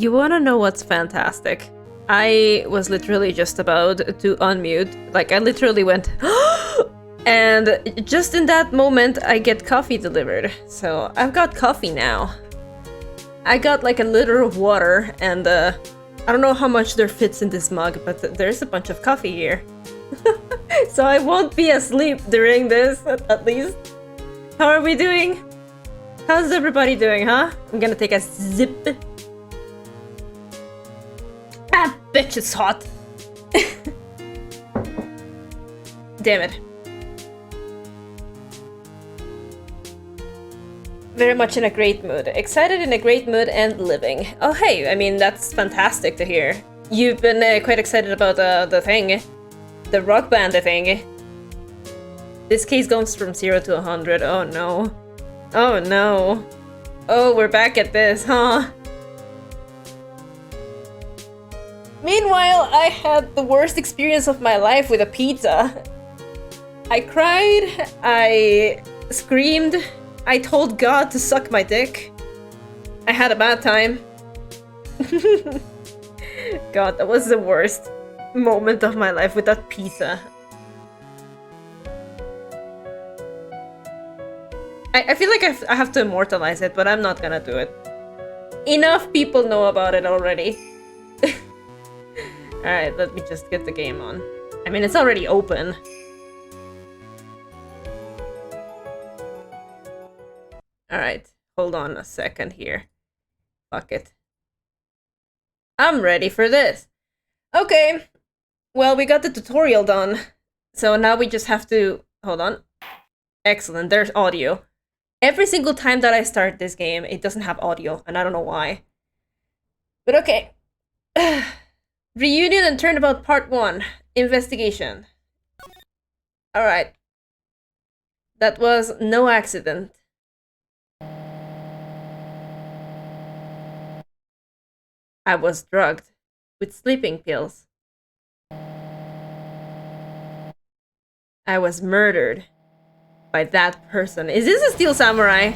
You wanna know what's fantastic? I was literally just about to unmute. Like, I literally went, and just in that moment, I get coffee delivered. So, I've got coffee now. I got like a liter of water, and I don't know how much there fits in this mug, but there's a bunch of coffee here. So I won't be asleep during this, at least. How are we doing? How's everybody doing, huh? I'm gonna take a zip. Ah, bitch, it's hot. Damn it. Very much in a great mood. Excited, in a great mood, and living. Oh, hey, I mean, that's fantastic to hear. You've been quite excited about the thing. The rock band thing. This case goes from 0 to 100. Oh, no. Oh, no. Oh, we're back at this, huh? Meanwhile, I had the worst experience of my life with a pizza. I cried, I screamed, I told God to suck my dick. I had a bad time. God, that was the worst moment of my life with that pizza. I feel like I have to immortalize it, but I'm not gonna do it. Enough people know about it already. Alright, let me just get the game on. I mean, it's already open. Alright, hold on a second here. Fuck it. I'm ready for this. Okay. Well, we got the tutorial done. So now we just have to... Hold on. Excellent, there's audio. Every single time that I start this game, it doesn't have audio, and I don't know why. But okay. Reunion and Turnabout Part 1. Investigation. Alright. That was no accident. I was drugged with sleeping pills. I was murdered by that person. Is this a Steel Samurai?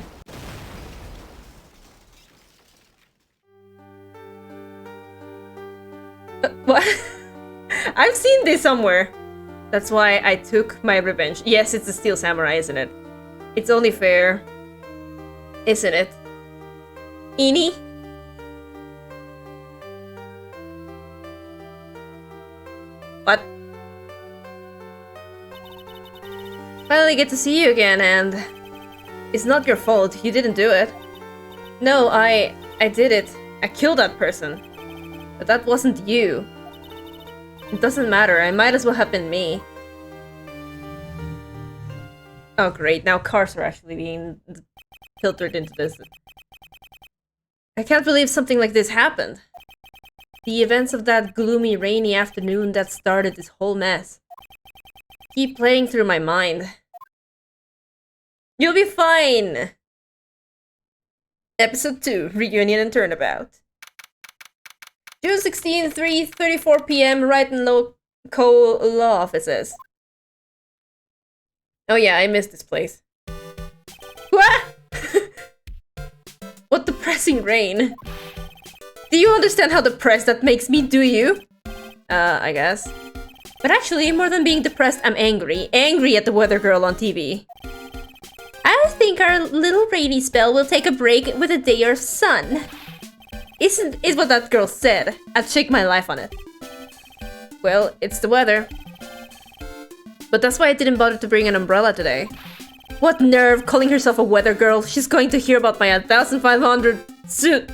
What? I've seen this somewhere. That's why I took my revenge. Yes, it's a Steel Samurai, isn't it? It's only fair. Isn't it? Eenie? What? Finally get to see you again, and... It's not your fault. You didn't do it. No, I did it. I killed that person. But that wasn't you. It doesn't matter. I might as well have been me. Oh great, now cars are actually being filtered into this. I can't believe something like this happened. The events of that gloomy, rainy afternoon that started this whole mess keep playing through my mind. You'll be fine! Episode 2, Reunion and Turnabout. June 16, 3:34 p.m. Wright and local law offices. Oh yeah, I missed this place. What? What depressing rain. Do you understand how depressed that makes me, do you? I guess. But actually, more than being depressed, I'm angry. Angry at the weather girl on TV. I think our little rainy spell will take a break with a day of sun. Is what that girl said. I'd shake my life on it. Well, it's the weather. But that's why I didn't bother to bring an umbrella today. What nerve, calling herself a weather girl. She's going to hear about my 1,500 suit.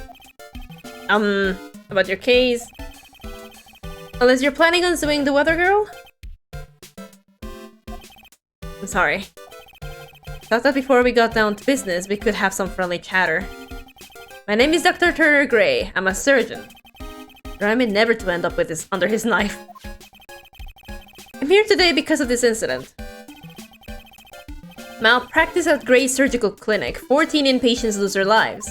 About your case. Unless you're planning on suing the weather girl? I'm sorry. Thought that before we got down to business, we could have some friendly chatter. My name is Dr. Turner Gray. I'm a surgeon. Rhyme never to end up with this under his knife. I'm here today because of this incident. Malpractice at Gray Surgical Clinic. 14 inpatients lose their lives.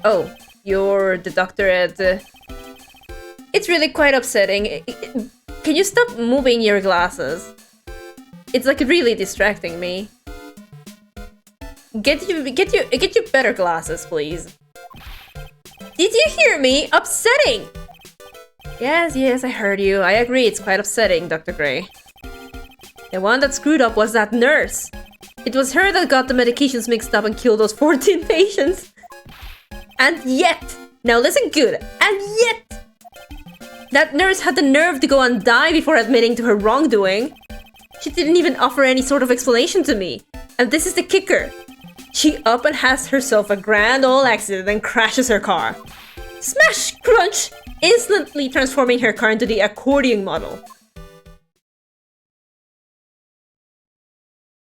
Oh, you're the doctor at... It's really quite upsetting. Can you stop moving your glasses? It's like really distracting me. Get you better glasses, please. Did you hear me? Upsetting! Yes, I heard you. I agree, it's quite upsetting, Dr. Gray. The one that screwed up was that nurse. It was her that got the medications mixed up and killed those 14 patients. And yet, now listen good, and yet, that nurse had the nerve to go and die before admitting to her wrongdoing. She didn't even offer any sort of explanation to me. And this is the kicker. She up and has herself a grand old accident and crashes her car. Smash! Crunch! Instantly transforming her car into the accordion model.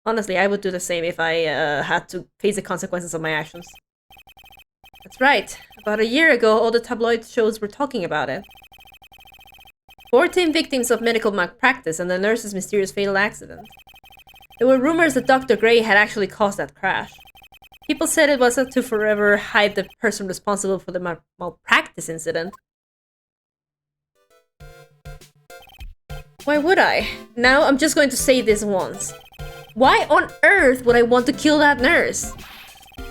Honestly, I would do the same if I had to face the consequences of my actions. That's right. About a year ago, all the tabloid shows were talking about it. 14 victims of medical malpractice and the nurse's mysterious fatal accident. There were rumors that Dr. Gray had actually caused that crash. People said it was to forever hide the person responsible for the malpractice incident. Why would I? Now I'm just going to say this once. Why on earth would I want to kill that nurse?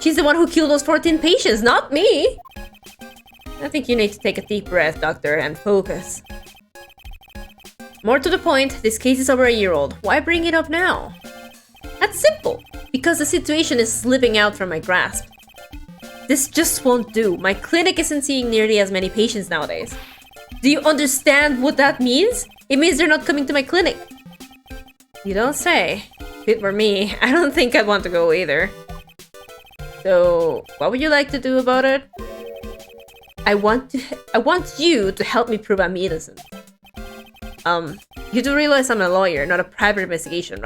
She's the one who killed those 14 patients, not me! I think you need to take a deep breath, Doctor, and focus. More to the point, this case is over a year old. Why bring it up now? That's simple. Because the situation is slipping out from my grasp. This just won't do. My clinic isn't seeing nearly as many patients nowadays. Do you understand what that means? It means they're not coming to my clinic. You don't say. If it were me, I don't think I'd want to go either. So, what would you like to do about it? I want you to help me prove I'm innocent. You do realize I'm a lawyer, not a private investigator,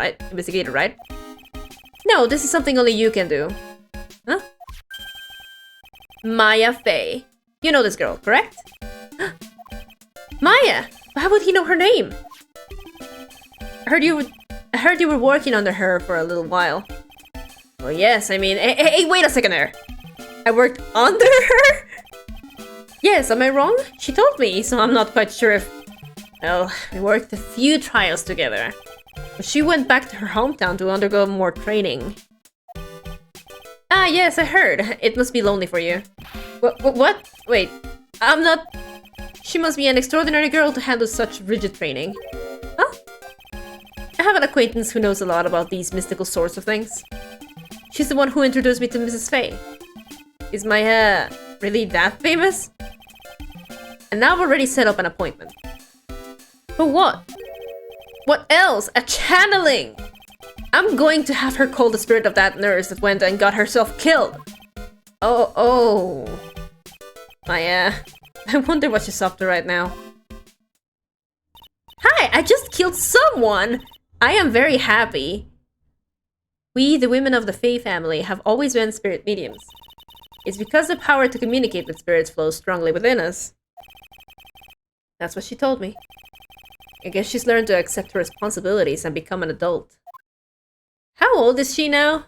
right? No, this is something only you can do. Huh? Maya Fey. You know this girl, correct? Maya! How would he know her name? I heard you were working under her for a little while. Well, yes, I mean... Hey, wait a second there! I worked under her? Yes, am I wrong? She told me, so I'm not quite sure if... Well, we worked a few trials together. But she went back to her hometown to undergo more training. Ah, yes, I heard. It must be lonely for you. What? Wait, I'm not... She must be an extraordinary girl to handle such rigid training. Huh? I have an acquaintance who knows a lot about these mystical sorts of things. She's the one who introduced me to Mrs. Fey. Is Maya really that famous? And now I've already set up an appointment. For what? What else? A channeling! I'm going to have her call the spirit of that nurse that went and got herself killed. Oh. Maya, I wonder what she's up to right now. Hi, I just killed someone! I am very happy. We, the women of the Fey family, have always been spirit mediums. It's because the power to communicate with spirits flows strongly within us. That's what she told me. I guess she's learned to accept her responsibilities and become an adult. How old is she now?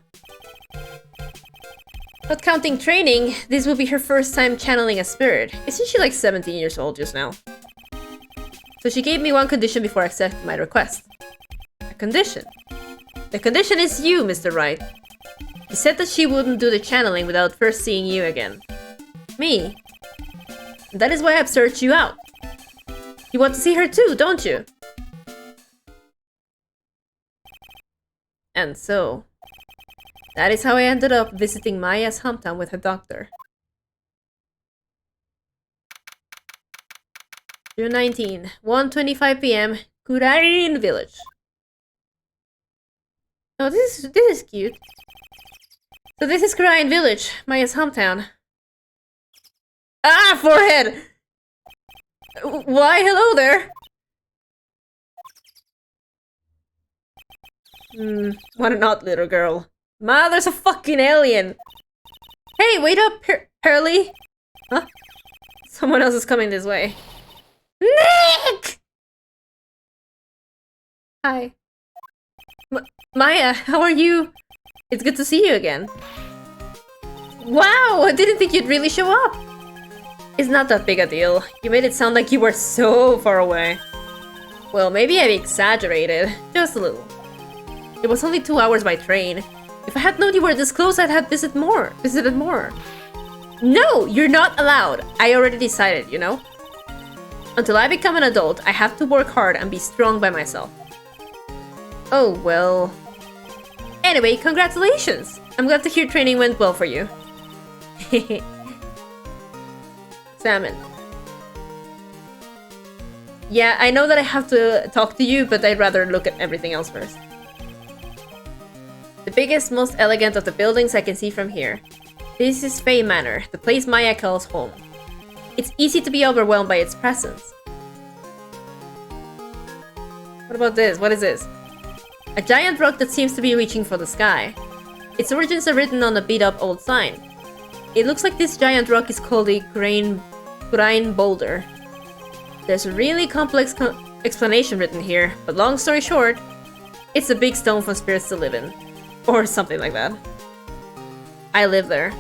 Not counting training, this will be her first time channeling a spirit. Isn't she like 17 years old just now? So she gave me one condition before accepting my request. A condition? The condition is you, Mr. Wright. She said that she wouldn't do the channeling without first seeing you again. Me? And that is why I've searched you out. You want to see her too, don't you? And so, that is how I ended up visiting Maya's hometown with her doctor. June 19, 1:25 p.m., Kurain Village. Oh, this is cute. So this is Kurain Village, Maya's hometown. Ah, forehead! Why, hello there! What an odd little girl. Ma, there's a fucking alien! Hey, wait up, Pearly! Huh? Someone else is coming this way. Nick! Hi. Maya, how are you? It's good to see you again. Wow, I didn't think you'd really show up. It's not that big a deal. You made it sound like you were so far away. Well, maybe I exaggerated. Just a little. It was only 2 hours by train. If I had known you were this close, I'd have visited more. No, you're not allowed. I already decided, you know? Until I become an adult, I have to work hard and be strong by myself. Oh, well... Anyway, congratulations! I'm glad to hear training went well for you. Salmon. Yeah, I know that I have to talk to you, but I'd rather look at everything else first. The biggest, most elegant of the buildings I can see from here. This is Fae Manor, the place Maya calls home. It's easy to be overwhelmed by its presence. What about this? What is this? A giant rock that seems to be reaching for the sky. Its origins are written on a beat-up old sign. It looks like this giant rock is called the Kurain Boulder. There's a really complex explanation written here, but long story short, it's a big stone for spirits to live in. Or something like that. I live there.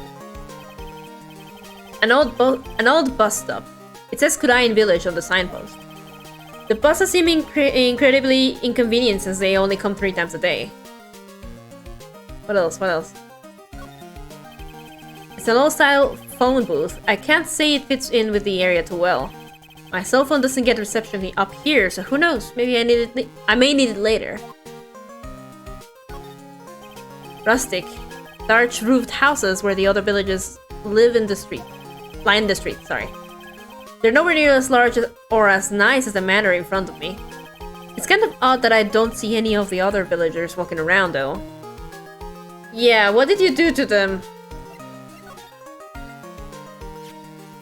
An old bus stop. It says Kurain Village on the signpost. The buses seem incredibly inconvenient since they only come 3 times a day. What else? What else? It's an old-style phone booth. I can't say it fits in with the area too well. My cell phone doesn't get reception up here, so who knows? Maybe I may need it later. Rustic. Large roofed houses where the other villages live in the street. Lie in the street, sorry. They're nowhere near as large or as nice as the manor in front of me. It's kind of odd that I don't see any of the other villagers walking around, though. Yeah, what did you do to them?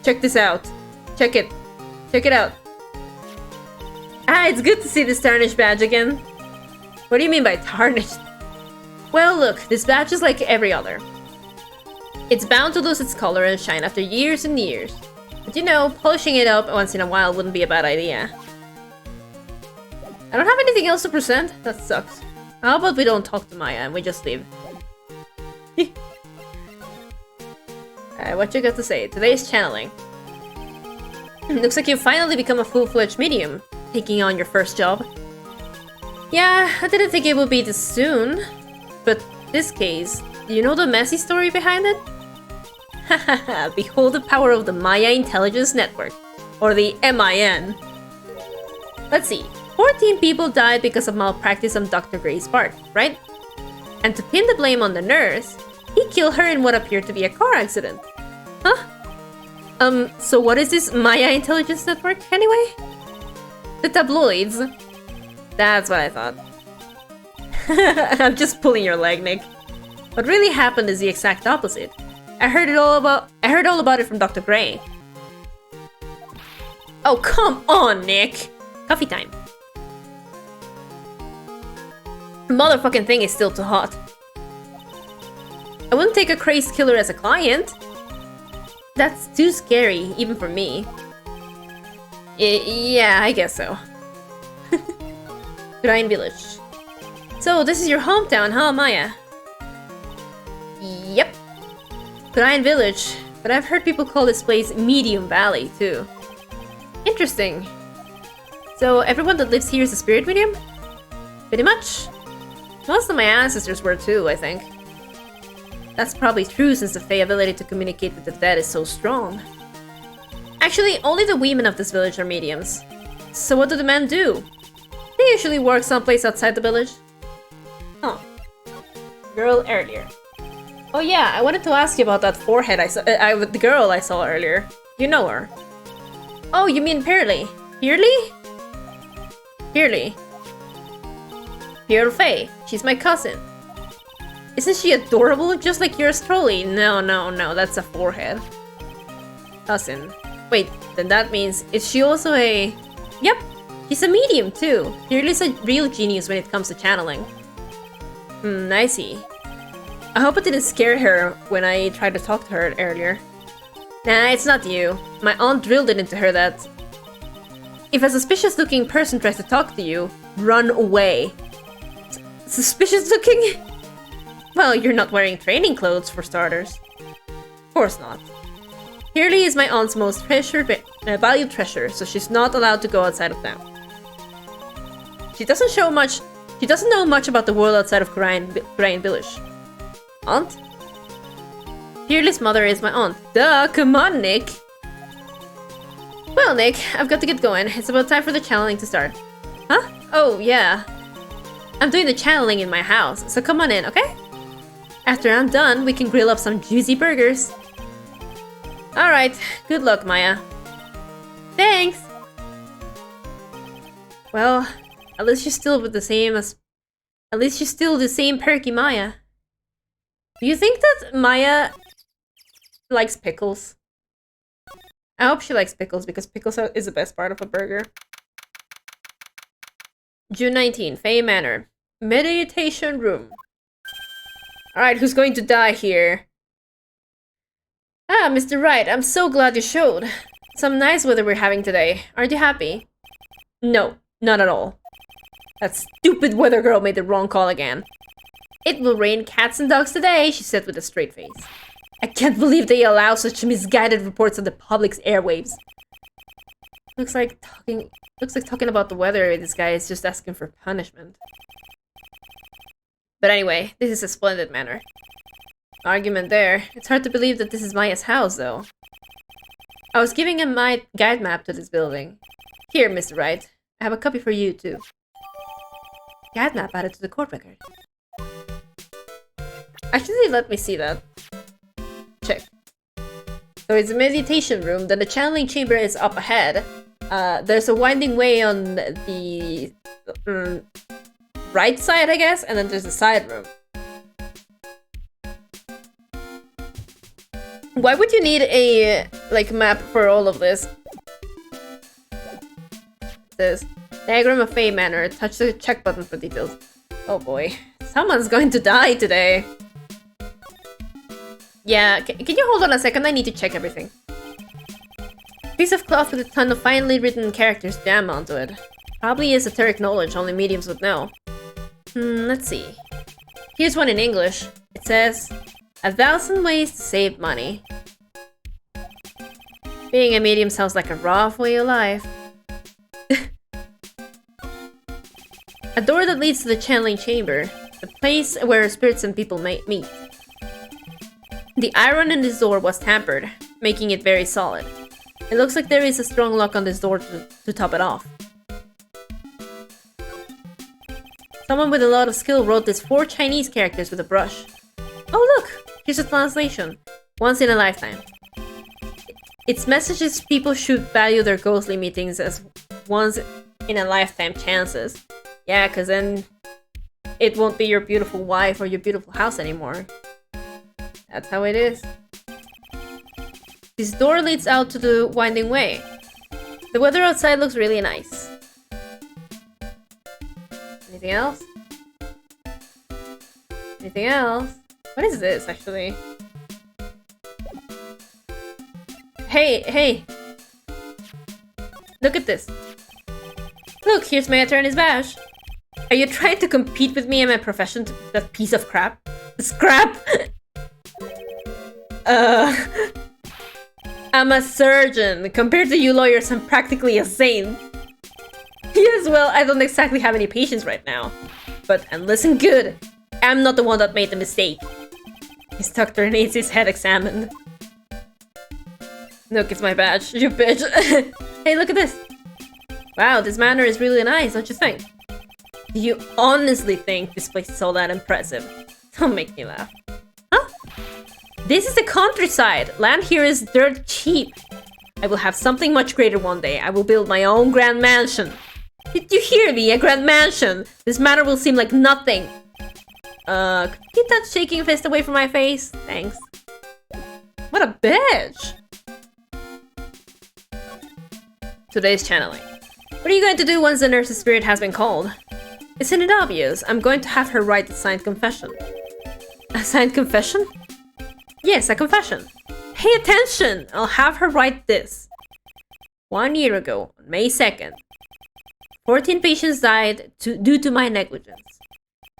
Check this out. Check it. Check it out. Ah, it's good to see this tarnished badge again. What do you mean by tarnished? Well, look, this badge is like every other. It's bound to lose its color and shine after years and years. But you know, polishing it up once in a while wouldn't be a bad idea. I don't have anything else to present? That sucks. How about we don't talk to Maya and we just leave? What you got to say? Today's channeling. Looks like you've finally become a full-fledged medium, taking on your first job. Yeah, I didn't think it would be this soon. But this case, do you know the messy story behind it? Hahaha, behold the power of the Maya Intelligence Network, or the MIN. Let's see, 14 people died because of malpractice on Dr. Gray's part, right? And to pin the blame on the nurse, he killed her in what appeared to be a car accident. Huh? So what is this Maya Intelligence Network, anyway? The tabloids. That's what I thought. I'm just pulling your leg, Nick. What really happened is the exact opposite. I heard all about it from Dr. Gray. Oh, come on, Nick! Coffee time. The motherfucking thing is still too hot. I wouldn't take a crazed killer as a client. That's too scary, even for me. Yeah, I guess so. Kurain Village. So, this is your hometown, huh, Maya? Yep. Kurain Village, but I've heard people call this place Medium Valley, too. Interesting. So, everyone that lives here is a spirit medium? Pretty much. Most of my ancestors were too, I think. That's probably true since the Fae ability to communicate with the dead is so strong. Actually, only the women of this village are mediums. So what do the men do? They usually work someplace outside the village. Huh. Girl earlier. Oh yeah, I wanted to ask you about that forehead I saw, the girl I saw earlier. You know her. Oh, you mean Pearly? Pearly? Pearly. Pearl Faye. She's my cousin. Isn't she adorable? Just like yours truly. No, that's a forehead. Cousin. Wait, then that means, is she also a... Yep, she's a medium too. Pearly's a real genius when it comes to channeling. I see. I hope it didn't scare her when I tried to talk to her earlier. Nah, it's not you. My aunt drilled it into her that... If a suspicious-looking person tries to talk to you, run away. Suspicious-looking? Well, you're not wearing training clothes, for starters. Of course not. Pearly is my aunt's most valued treasure, so she's not allowed to go outside of town. She doesn't know much about the world outside of Kurain Village. Aunt? Fearless mother is my aunt. Duh, come on, Nick. Well, Nick, I've got to get going. It's about time for the channeling to start. Huh? Oh, yeah. I'm doing the channeling in my house, so come on in, okay? After I'm done, we can grill up some juicy burgers. Alright, good luck, Maya. Thanks! Well, at least you're still with the same as... At least you're still the same perky Maya. Do you think that Maya likes pickles? I hope she likes pickles because pickles is the best part of a burger. June 19, Faye Manor. Meditation room. Alright, who's going to die here? Ah, Mr. Wright, I'm so glad you showed. Some nice weather we're having today. Aren't you happy? No, not at all. That stupid weather girl made the wrong call again. It will rain cats and dogs today, she said with a straight face. I can't believe they allow such misguided reports on the public's airwaves. Looks like talking about the weather, this guy is just asking for punishment. But anyway, this is a splendid manor. Argument there. It's hard to believe that this is Maya's house, though. I was giving him my guide map to this building. Here, Mr. Wright. I have a copy for you, too. Guide map added to the court record. Actually, let me see that. Check. So it's a meditation room, then the channeling chamber is up ahead. There's a winding way on the right side, I guess, and then there's a side room. Why would you need a map for all of this? It says diagram of Faye Manor. Touch the check button for details. Oh boy, someone's going to die today. Yeah, can you hold on a second? I need to check everything. Piece of cloth with a ton of finely written characters jammed onto it. Probably esoteric knowledge only mediums would know. Let's see. Here's one in English. It says, 1,000 ways to save money. Being a medium sounds like a rough way of life. A door that leads to the channeling chamber. The place where spirits and people meet. The iron in this door was tampered, making it very solid. It looks like there is a strong lock on this door to top it off. Someone with a lot of skill wrote these 4 Chinese characters with a brush. Oh look! Here's a translation. Once in a lifetime. Its message is people should value their ghostly meetings as once in a lifetime chances. Yeah, cause then it won't be your beautiful wife or your beautiful house anymore. That's how it is. This door leads out to the winding way. The weather outside looks really nice. Anything else? Anything else? What is this, actually? Hey! Look at this. Look, here's my attorney's badge. Are you trying to compete with me in my profession, that piece of crap? Scrap! I'm a surgeon. Compared to you lawyers, I'm practically a saint. Yes, well, I don't exactly have any patience right now. But, and listen good, I'm not the one that made the mistake. His doctor needs his head examined. Look, it's my badge, you bitch. Hey, look at this. Wow, this manor is really nice, don't you think? Do you honestly think this place is all that impressive? Don't make me laugh. Huh? This is the countryside. Land here is dirt cheap. I will have something much greater one day. I will build my own grand mansion. Did you hear me? A grand mansion. This manor will seem like nothing. Could you get that shaking fist away from my face? Thanks. What a bitch. Today's channeling. What are you going to do once the nurse's spirit has been called? Isn't it obvious? I'm going to have her write a signed confession. A signed confession? Yes, a confession. Pay attention! I'll have her write this. 1 year ago, on May 2nd, 14 patients died due to my negligence.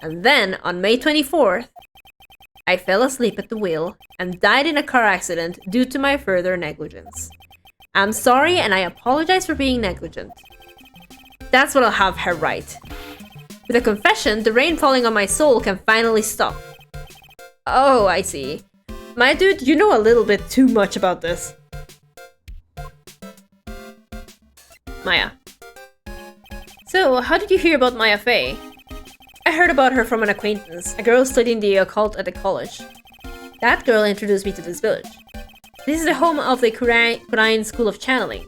And then, on May 24th, I fell asleep at the wheel and died in a car accident due to my further negligence. I'm sorry and I apologize for being negligent. That's what I'll have her write. With a confession, the rain falling on my soul can finally stop. Oh, I see. My dude, you know a little bit too much about this. Maya. So, how did you hear about Maya Fey? I heard about her from an acquaintance, a girl studying the occult at the college. That girl introduced me to this village. This is the home of the Kurain School of Channeling.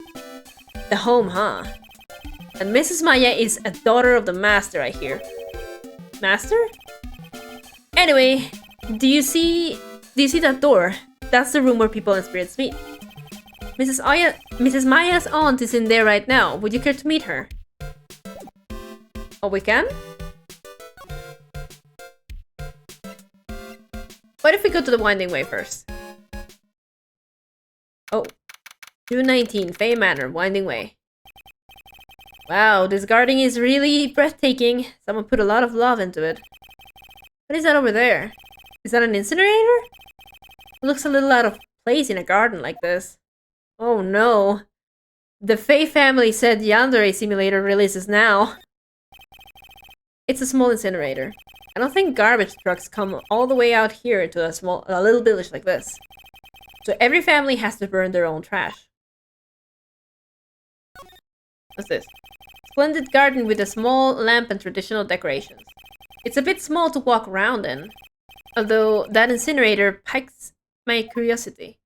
The home, huh? And Mrs. Maya is a daughter of the master, I hear. Master? Anyway, do you see that door? That's the room where people and spirits meet. Mrs. Maya's aunt is in there right now. Would you care to meet her? Oh, we can? What if we go to the Winding Way first? Oh. June 19, Fey Manor, Winding Way. Wow, this garden is really breathtaking. Someone put a lot of love into it. What is that over there? Is that an incinerator? It looks a little out of place in a garden like this. Oh no. The Fey family said Yandere Simulator releases now. It's a small incinerator. I don't think garbage trucks come all the way out here to a little village like this. So every family has to burn their own trash. What's this? Splendid garden with a small lamp and traditional decorations. It's a bit small to walk around in. Although that incinerator piques my curiosity.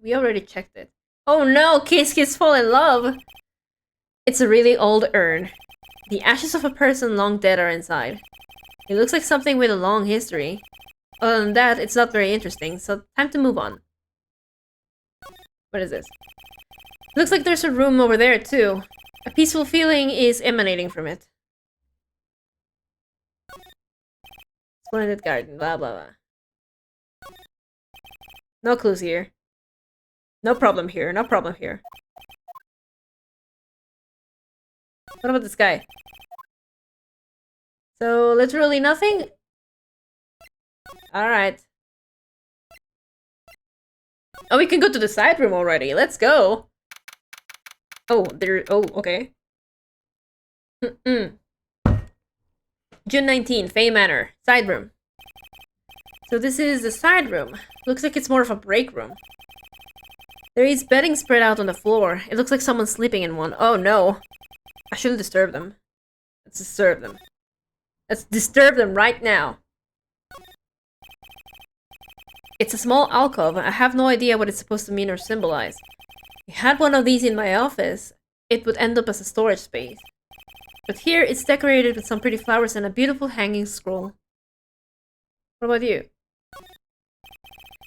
We already checked it. Oh no! Kids fall in love! It's a really old urn. The ashes of a person long dead are inside. It looks like something with a long history. Other than that, it's not very interesting, so time to move on. What is this? Looks like there's a room over there too. A peaceful feeling is emanating from it. Splendid garden, blah blah blah. No clues here. No problem here, no problem here. What about this guy? So, literally nothing? Alright. Oh, we can go to the side room already. Let's go. Oh, oh, okay. June 19, Fey Manor. Side room. So this is the side room. Looks like it's more of a break room. There is bedding spread out on the floor. It looks like someone's sleeping in one. Oh no. I shouldn't disturb them. Let's disturb them. Let's disturb them right now. It's a small alcove. I have no idea what it's supposed to mean or symbolize. If I had one of these in my office, it would end up as a storage space. But here, it's decorated with some pretty flowers and a beautiful hanging scroll. What about you?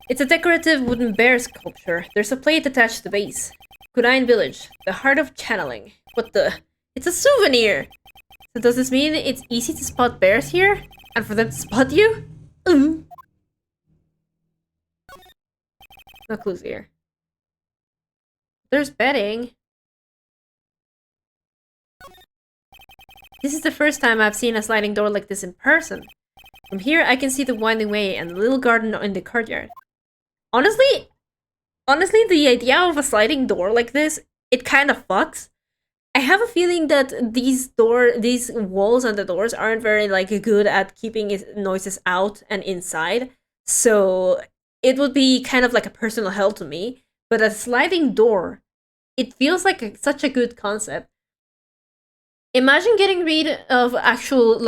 It's a decorative wooden bear sculpture. There's a plate attached to the base. Kurain Village, the heart of channeling. What the? It's a souvenir! So does this mean it's easy to spot bears here? And for them to spot you? No clues here. There's bedding. This is the first time I've seen a sliding door like this in person. From here, I can see the Winding Way and the little garden in the courtyard. Honestly, the idea of a sliding door like this, it kind of fucks. I have a feeling that these walls and the doors aren't very good at keeping noises out and inside. So it would be kind of like a personal hell to me. But a sliding door, it feels like such a good concept. Imagine getting rid of actual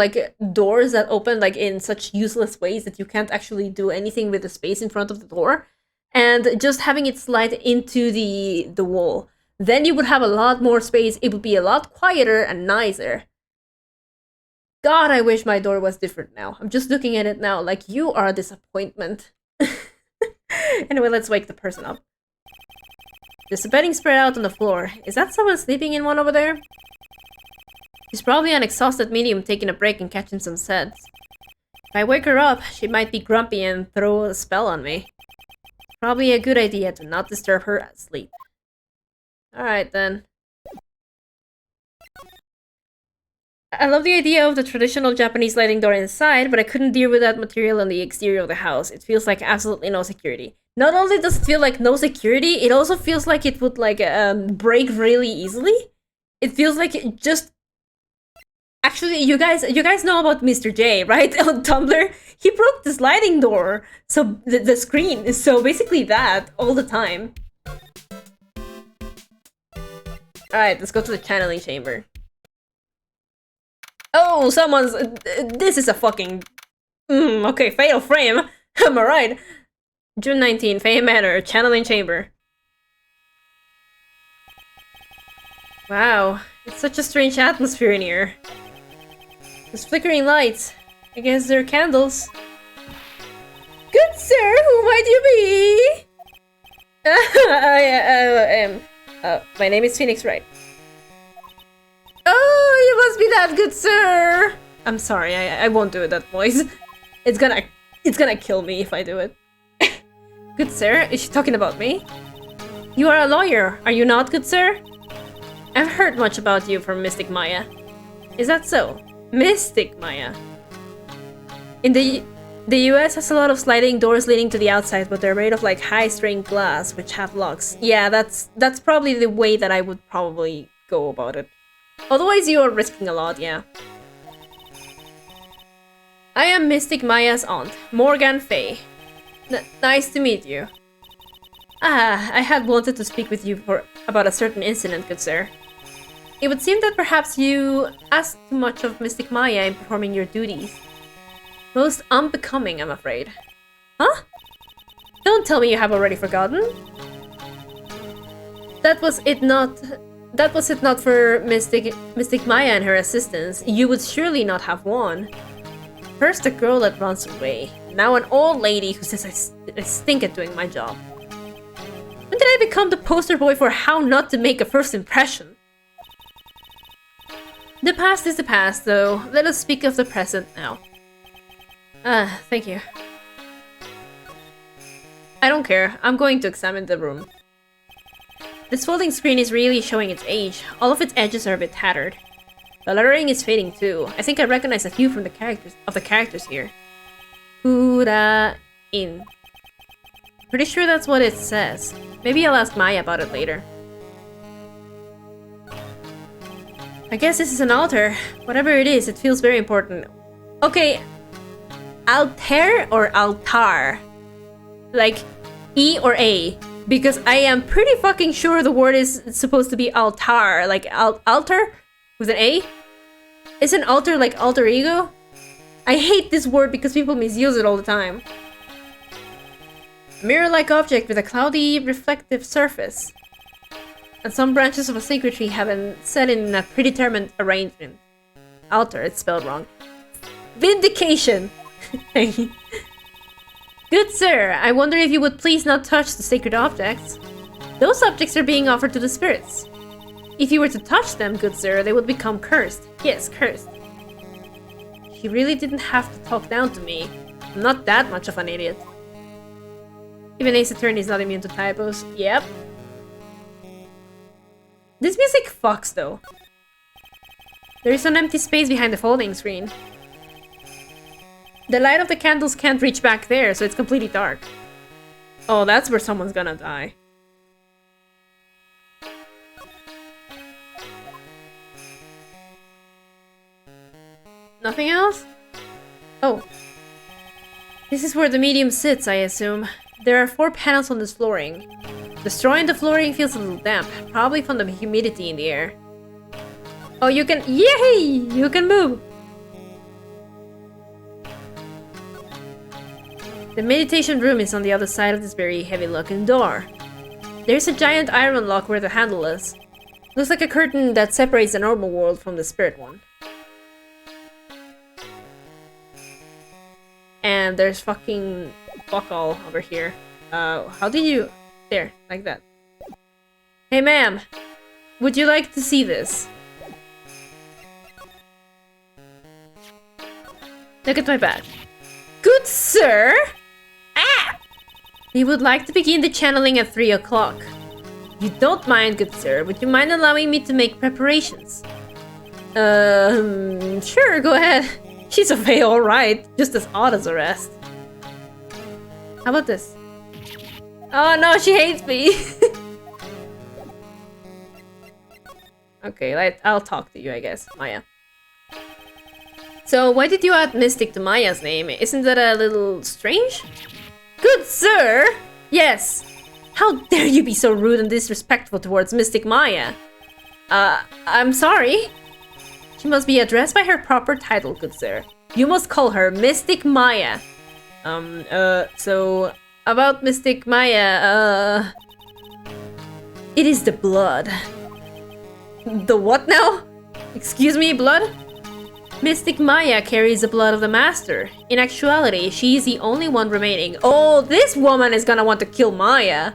doors that open in such useless ways that you can't actually do anything with the space in front of the door, and just having it slide into the wall. Then you would have a lot more space. It would be a lot quieter and nicer. God, I wish my door was different now. I'm just looking at it now like you are a disappointment. Anyway, let's wake the person up. There's a bedding spread out on the floor. Is that someone sleeping in one over there? She's probably an exhausted medium taking a break and catching some sets. If I wake her up, she might be grumpy and throw a spell on me. Probably a good idea to not disturb her sleep. Alright then. I love the idea of the traditional Japanese sliding door inside, but I couldn't deal with that material on the exterior of the house. It feels like absolutely no security. Not only does it feel like no security, it also feels like it would break really easily. It feels like it just... Actually, you guys know about Mr. J, right? On Tumblr? He broke the sliding door, so the screen is so basically that all the time. Alright, let's go to the channeling chamber. Oh, someone's... this is a fucking... okay, fatal frame. Am I right? June 19, Fame Manor, channeling chamber. Wow, it's such a strange atmosphere in here. There's flickering lights. I guess they're candles. Good sir, who might you be? My name is Phoenix Wright. Oh, you must be that good sir. I'm sorry, I won't do it that voice. It's gonna kill me if I do it. Good sir, is she talking about me? You are a lawyer, are you not, good sir? I've heard much about you from Mystic Maya. Is that so? Mystic Maya. In the US has a lot of sliding doors leading to the outside, but they're made of like high-strength glass, which have locks. Yeah, that's probably the way that I would probably go about it. Otherwise, you are risking a lot, yeah. I am Mystic Maya's aunt, Morgan Fay. Nice to meet you. Ah, I had wanted to speak with you about a certain incident, good sir. It would seem that perhaps you asked too much of Mystic Maya in performing your duties. Most unbecoming, I'm afraid. Huh? Don't tell me you have already forgotten. That was it not for Mystic Maya and her assistants, you would surely not have won. First a girl that runs away, now an old lady who says I stink at doing my job. When did I become the poster boy for how not to make a first impression? The past is the past, though. Let us speak of the present now. Thank you. I don't care. I'm going to examine the room. This folding screen is really showing its age. All of its edges are a bit tattered. The lettering is fading too. I think I recognize a few from the characters here. Kurain. Pretty sure that's what it says. Maybe I'll ask Maya about it later. I guess this is an altar. Whatever it is, it feels very important. Okay. Altair or altar? Like E or A? Because I am pretty fucking sure the word is supposed to be altar. Like altar? With an A? Isn't alter like alter ego? I hate this word because people misuse it all the time. A mirror-like object with a cloudy, reflective surface. And some branches of a sacred tree have been set in a predetermined arrangement. Altar, it's spelled wrong. Vindication! Good sir, I wonder if you would please not touch the sacred objects. Those objects are being offered to the spirits. If you were to touch them, good sir, they would become cursed. Yes, cursed. She really didn't have to talk down to me. I'm not that much of an idiot. Even Ace Attorney is not immune to typos. Yep. This music fucks though. There is an empty space behind the folding screen. The light of the candles can't reach back there, so it's completely dark. Oh, that's where someone's gonna die. Nothing else? Oh. This is where the medium sits, I assume. There are 4 panels on this flooring. Destroying the flooring feels a little damp, probably from the humidity in the air. Oh, you can- yay! You can move! The meditation room is on the other side of this very heavy-looking door. There's a giant iron lock where the handle is. Looks like a curtain that separates the normal world from the spirit one. And there's fucking fuck all over here. How did you... There, like that. Hey ma'am, would you like to see this? Look at my badge. Good sir! Ah! We would like to begin the channeling at 3 o'clock. You don't mind, good sir. Would you mind allowing me to make preparations? Sure, go ahead. She's a Fae, alright. Just as odd as the rest. How about this? Oh no, she hates me! Okay, I'll talk to you, I guess, Maya. So why did you add Mystic to Maya's name? Isn't that a little strange? Good sir! Yes! How dare you be so rude and disrespectful towards Mystic Maya? I'm sorry. She must be addressed by her proper title, good sir. You must call her Mystic Maya. So... About Mystic Maya, it is the blood. The what now? Excuse me, blood? Mystic Maya carries the blood of the Master. In actuality, she is the only one remaining. Oh, this woman is gonna want to kill Maya.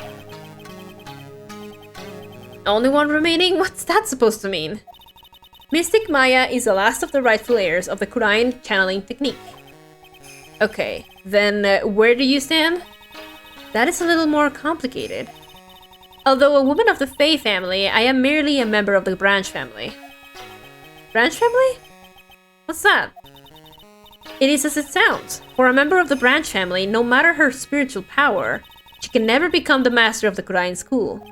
Only one remaining? What's that supposed to mean? Mystic Maya is the last of the rightful heirs of the Kurain channeling technique. Okay, then where do you stand? That is a little more complicated. Although a woman of the Fae family, I am merely a member of the Branch family. Branch family? What's that? It is as it sounds. For a member of the Branch family, no matter her spiritual power, she can never become the master of the Kurain school.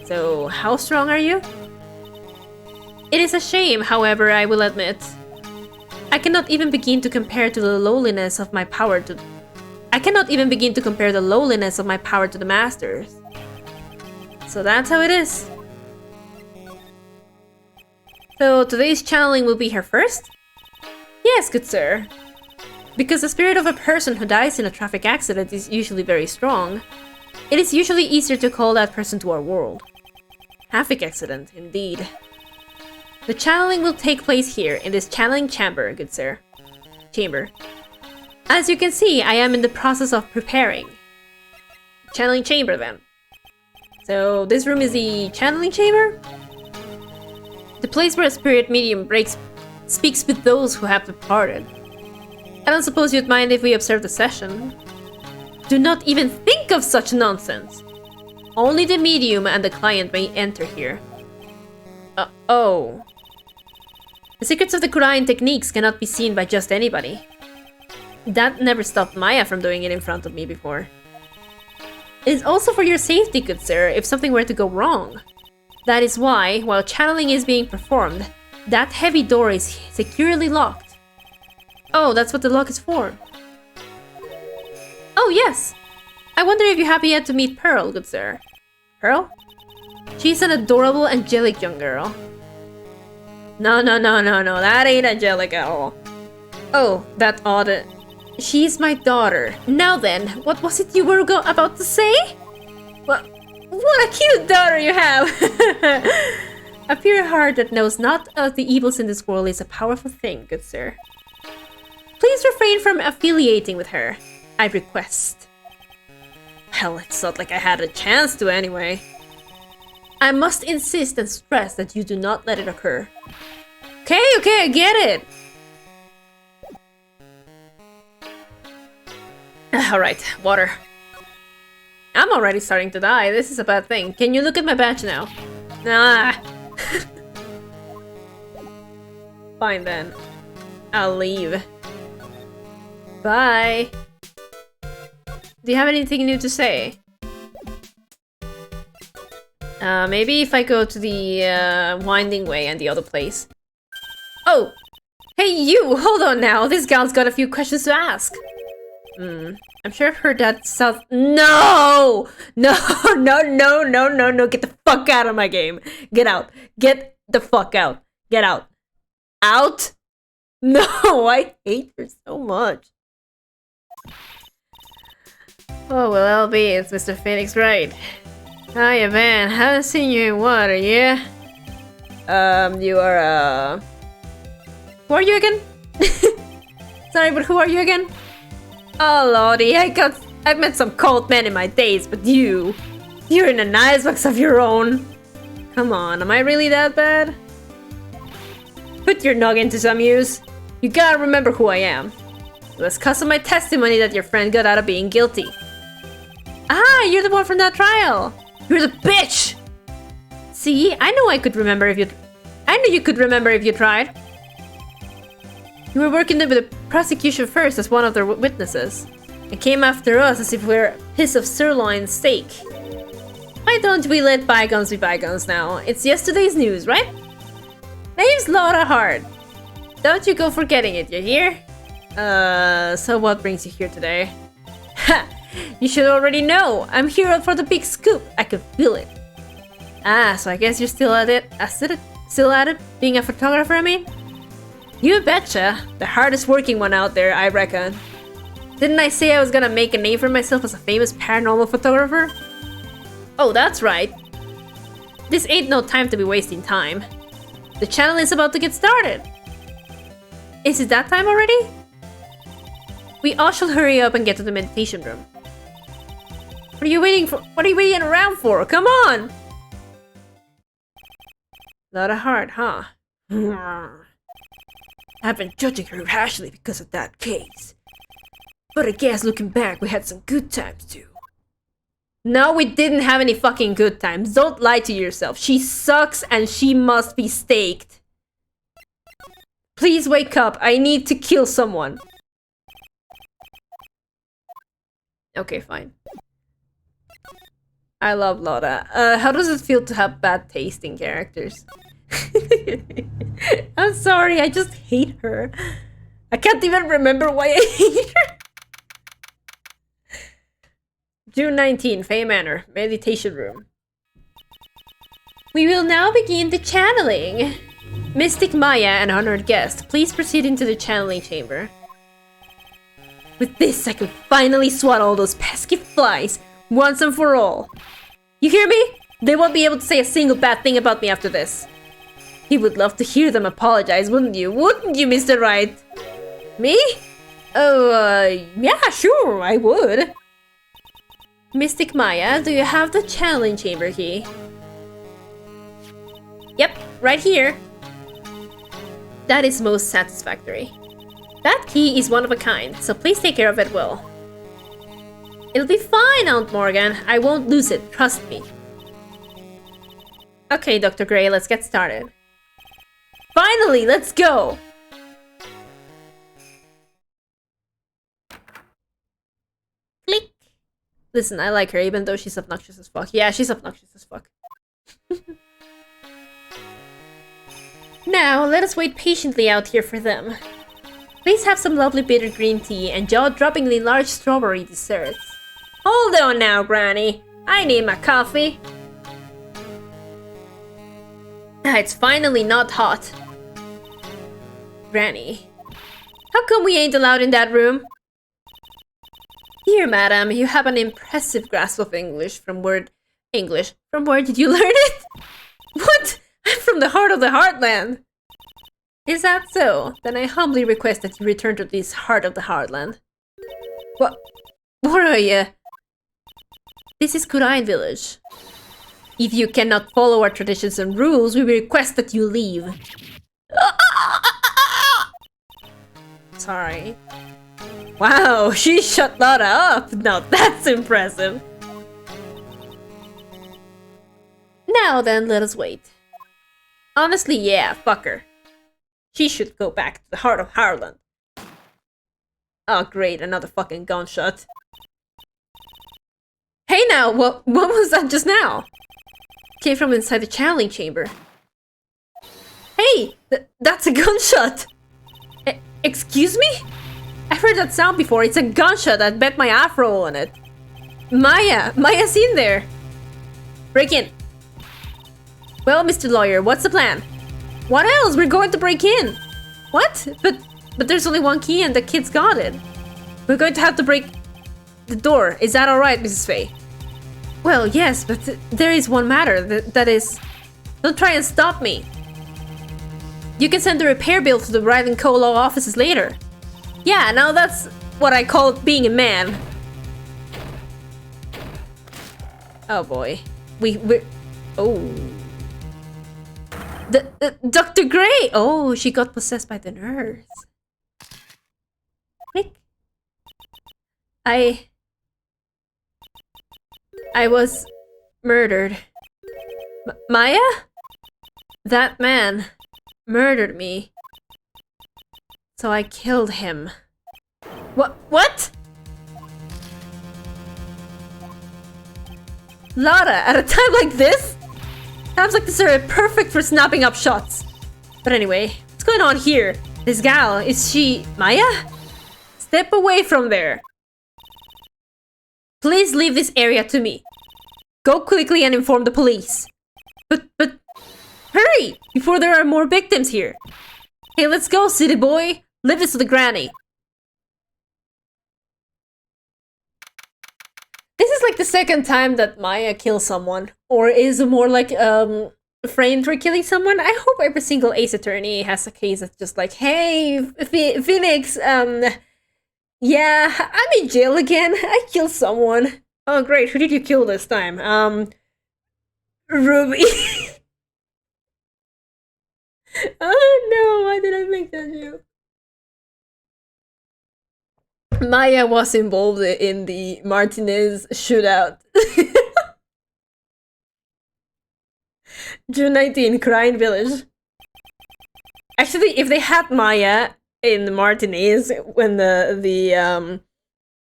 So, how strong are you? It is a shame, however, I will admit. I cannot even begin to compare the lowliness of my power to the Masters. So that's how it is. So today's channeling will be her first? Yes, good sir. Because the spirit of a person who dies in a traffic accident is usually very strong, it is usually easier to call that person to our world. Traffic accident, indeed. The channeling will take place here, in this channeling chamber, good sir. Chamber. As you can see, I am in the process of preparing. Channeling chamber, then. So, this room is the channeling chamber? The place where a spirit medium speaks with those who have departed. I don't suppose you'd mind if we observe the session. Do not even think of such nonsense! Only the medium and the client may enter here. Oh. The secrets of the Kurain techniques cannot be seen by just anybody. That never stopped Maya from doing it in front of me before. It is also for your safety, good sir, if something were to go wrong. That is why, while channeling is being performed, that heavy door is securely locked. Oh, that's what the lock is for. Oh, yes! I wonder if you happen yet to meet Pearl, good sir. Pearl? She's an adorable, angelic young girl. No, that ain't angelic at all. Oh, that odd... She's my daughter. Now then, what was it you were about to say? What a cute daughter you have! A pure heart that knows not of the evils in this world is a powerful thing, good sir. Please refrain from affiliating with her, I request. Hell, it's not like I had a chance to anyway. I must insist and stress that you do not let it occur. Okay, I get it! Alright, water. I'm already starting to die. This is a bad thing. Can you look at my badge now? Nah. Fine then. I'll leave. Bye. Do you have anything new to say? Maybe if I go to the winding way and the other place. Oh! Hey you! Hold on now! This gal's got a few questions to ask! I'm sure I've heard that south- No! No! Get the fuck out of my game! Get out! Get the fuck out! Get out! Out? No! I hate her so much! Oh well, LB, it's Mr. Phoenix Wright. Hiya man, haven't seen you in water, yeah? You are, Who are you again? Sorry, but who are you again? Oh lordy, I've met some cold men in my days, but you're in an icebox of your own. Come on, am I really that bad? Put your noggin to some use. You gotta remember who I am. It was cause of my testimony that your friend got out of being guilty. Ah, you're the one from that trial. You're the bitch! See, I knew you could remember if you tried. You were working with the prosecution first as one of their witnesses, and came after us as if we were a piece of sirloin steak. Why don't we let bygones be bygones now? It's yesterday's news, right? Name's Lotta Hart. Don't you go forgetting it, you hear? So what brings you here today? Ha! You should already know! I'm here for the big scoop! I can feel it! Ah, so I guess you're still at it? Still at it? Being a photographer, I mean? You betcha! The hardest working one out there, I reckon. Didn't I say I was gonna make a name for myself as a famous paranormal photographer? Oh, that's right. This ain't no time to be wasting time. The channel is about to get started. Is it that time already? We all should hurry up and get to the meditation room. What are you waiting for? What are you waiting around for? Come on! Lotta Hart, huh? I've been judging her harshly because of that case. But I guess looking back, we had some good times too. No, we didn't have any fucking good times. Don't lie to yourself. She sucks and she must be staked. Please wake up. I need to kill someone. Okay, fine. I love Lotta. How does it feel to have bad taste in characters? I'm sorry, I just hate her. I can't even remember why I hate her. June 19, Faye Manor, meditation room. We will now begin the channeling. Mystic Maya, an honored guest, please proceed into the channeling chamber. With this, I can finally swat all those pesky flies, once and for all. You hear me? They won't be able to say a single bad thing about me after this. You would love to hear them apologize, wouldn't you? Wouldn't you, Mr. Wright? Me? Oh, yeah, sure, I would. Mystic Maya, do you have the channeling chamber key? Yep, right here. That is most satisfactory. That key is one of a kind, so please take care of it well. It'll be fine, Aunt Morgan. I won't lose it, trust me. Okay, Dr. Gray, let's get started. Finally, let's go! Click. Listen, I like her, even though she's obnoxious as fuck. Yeah, she's obnoxious as fuck. Now, let us wait patiently out here for them. Please have some lovely bitter green tea and jaw-droppingly large strawberry desserts. Hold on now, Granny. I need my coffee. It's finally not hot. Granny. How come we ain't allowed in that room? Dear madam, you have an impressive grasp of English. From where did you learn it? What? I'm from the heart of the heartland. Is that so? Then I humbly request that you return to this heart of the heartland. What are you? This is Kurain Village. If you cannot follow our traditions and rules, we request that you leave. Sorry. Wow, she shut Lotta up! Now that's impressive! Now then, let us wait. Honestly, yeah, fuck her. She should go back to the heart of Harland. Oh great, another fucking gunshot. Hey now, what was that just now? Came from inside the channeling chamber. Hey, that's a gunshot! Excuse me? I've heard that sound before. It's a gunshot. I bet my afro on it. Maya's in there. Break in. Well, Mr. Lawyer, what's the plan? What else? We're going to break in. What? But there's only one key and the kid's got it. We're going to have to break the door. Is that alright, Mrs. Faye? Well, yes, but there is one matter. That is... Don't try and stop me. You can send the repair bill to the Wright & Co. law offices later. Yeah, now that's what I call being a man. Oh boy. We're... Oh... Dr. Gray! Oh, she got possessed by the nurse. Click. I was murdered. Maya? That man murdered me. So I killed him. What? Lotta, at a time like this? Times like this are perfect for snapping up shots. But anyway, what's going on here? This gal, is she Maya? Step away from there. Please leave this area to me. Go quickly and inform the police. But, hurry! Before there are more victims here. Hey, let's go, city boy. Leave this to the granny. This is like the second time that Maya kills someone. Or is more like, framed for killing someone. I hope every single Ace Attorney has a case that's just like, hey, Phoenix, yeah, I'm in jail again. I killed someone. Oh, great. Who did you kill this time? Ruby. Oh no, why did I make that joke? Maya was involved in the Martinez shootout. June 19, Kurain Village. Actually, if they had Maya in Martinez when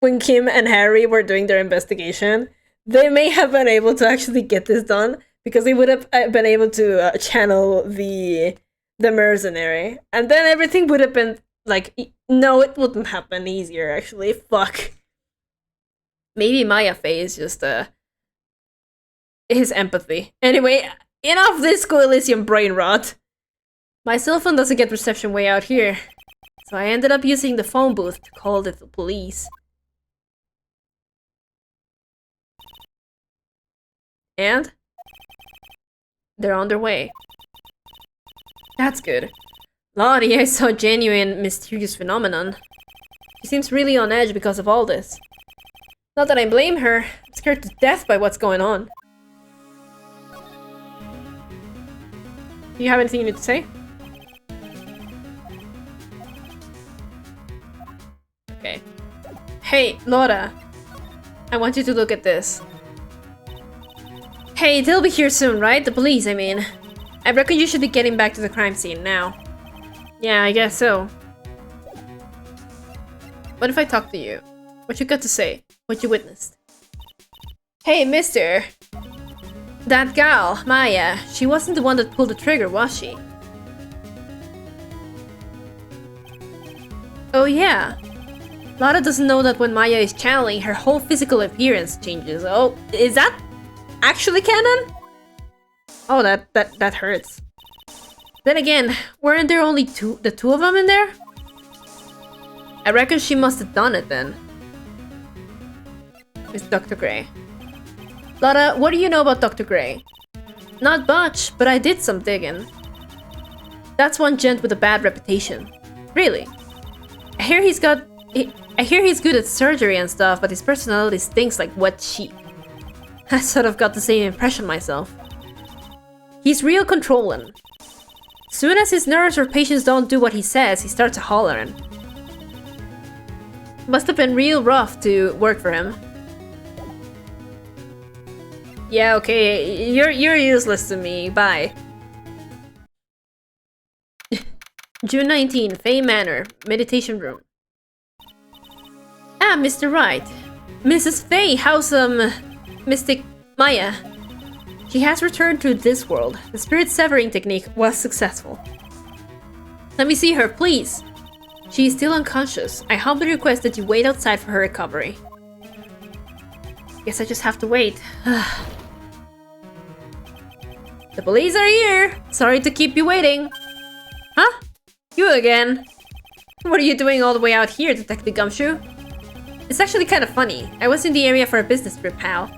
when Kim and Harry were doing their investigation, they may have been able to actually get this done because they would have been able to channel the mercenary, and then everything would have been like, no, it wouldn't have been easier actually. Fuck. Maybe Maya phase just his empathy. Anyway, enough this Coalition brain rot. My cell phone doesn't get reception way out here, so I ended up using the phone booth to call the police. And? They're on their way. That's good. Lottie, I saw a genuine, mysterious phenomenon. She seems really on edge because of all this. Not that I blame her. I'm scared to death by what's going on. Do you have anything you need to say? Okay. Hey, Lotta. I want you to look at this. Hey, they'll be here soon, right? The police, I mean. I reckon you should be getting back to the crime scene now. Yeah, I guess so. What if I talk to you? What you got to say? What you witnessed? Hey, mister! That gal, Maya, she wasn't the one that pulled the trigger, was she? Oh yeah. Lotta doesn't know that when Maya is channeling, her whole physical appearance changes. Oh, is that actually canon? Oh, that hurts. Then again, weren't there only the two of them in there? I reckon she must have done it then. It's Dr. Gray. Lotta, what do you know about Dr. Gray? Not much, but I did some digging. That's one gent with a bad reputation. Really? I hear he's good at surgery and stuff, but his personality stinks like wet sheep. I sort of got the same impression myself. He's real controlling. Soon as his nurse or patients don't do what he says, he starts hollering. Must have been real rough to work for him. Yeah, okay, you're useless to me, bye. June 19, Fay Manor, meditation room. Ah, Mr. Wright. Mrs. Fay, how's, Mystic Maya? She has returned to this world. The spirit severing technique was successful. Let me see her, please. She is still unconscious. I humbly request that you wait outside for her recovery. Guess I just have to wait. The police are here! Sorry to keep you waiting. Huh? You again? What are you doing all the way out here, Detective Gumshoe? It's actually kind of funny. I was in the area for a business trip, pal.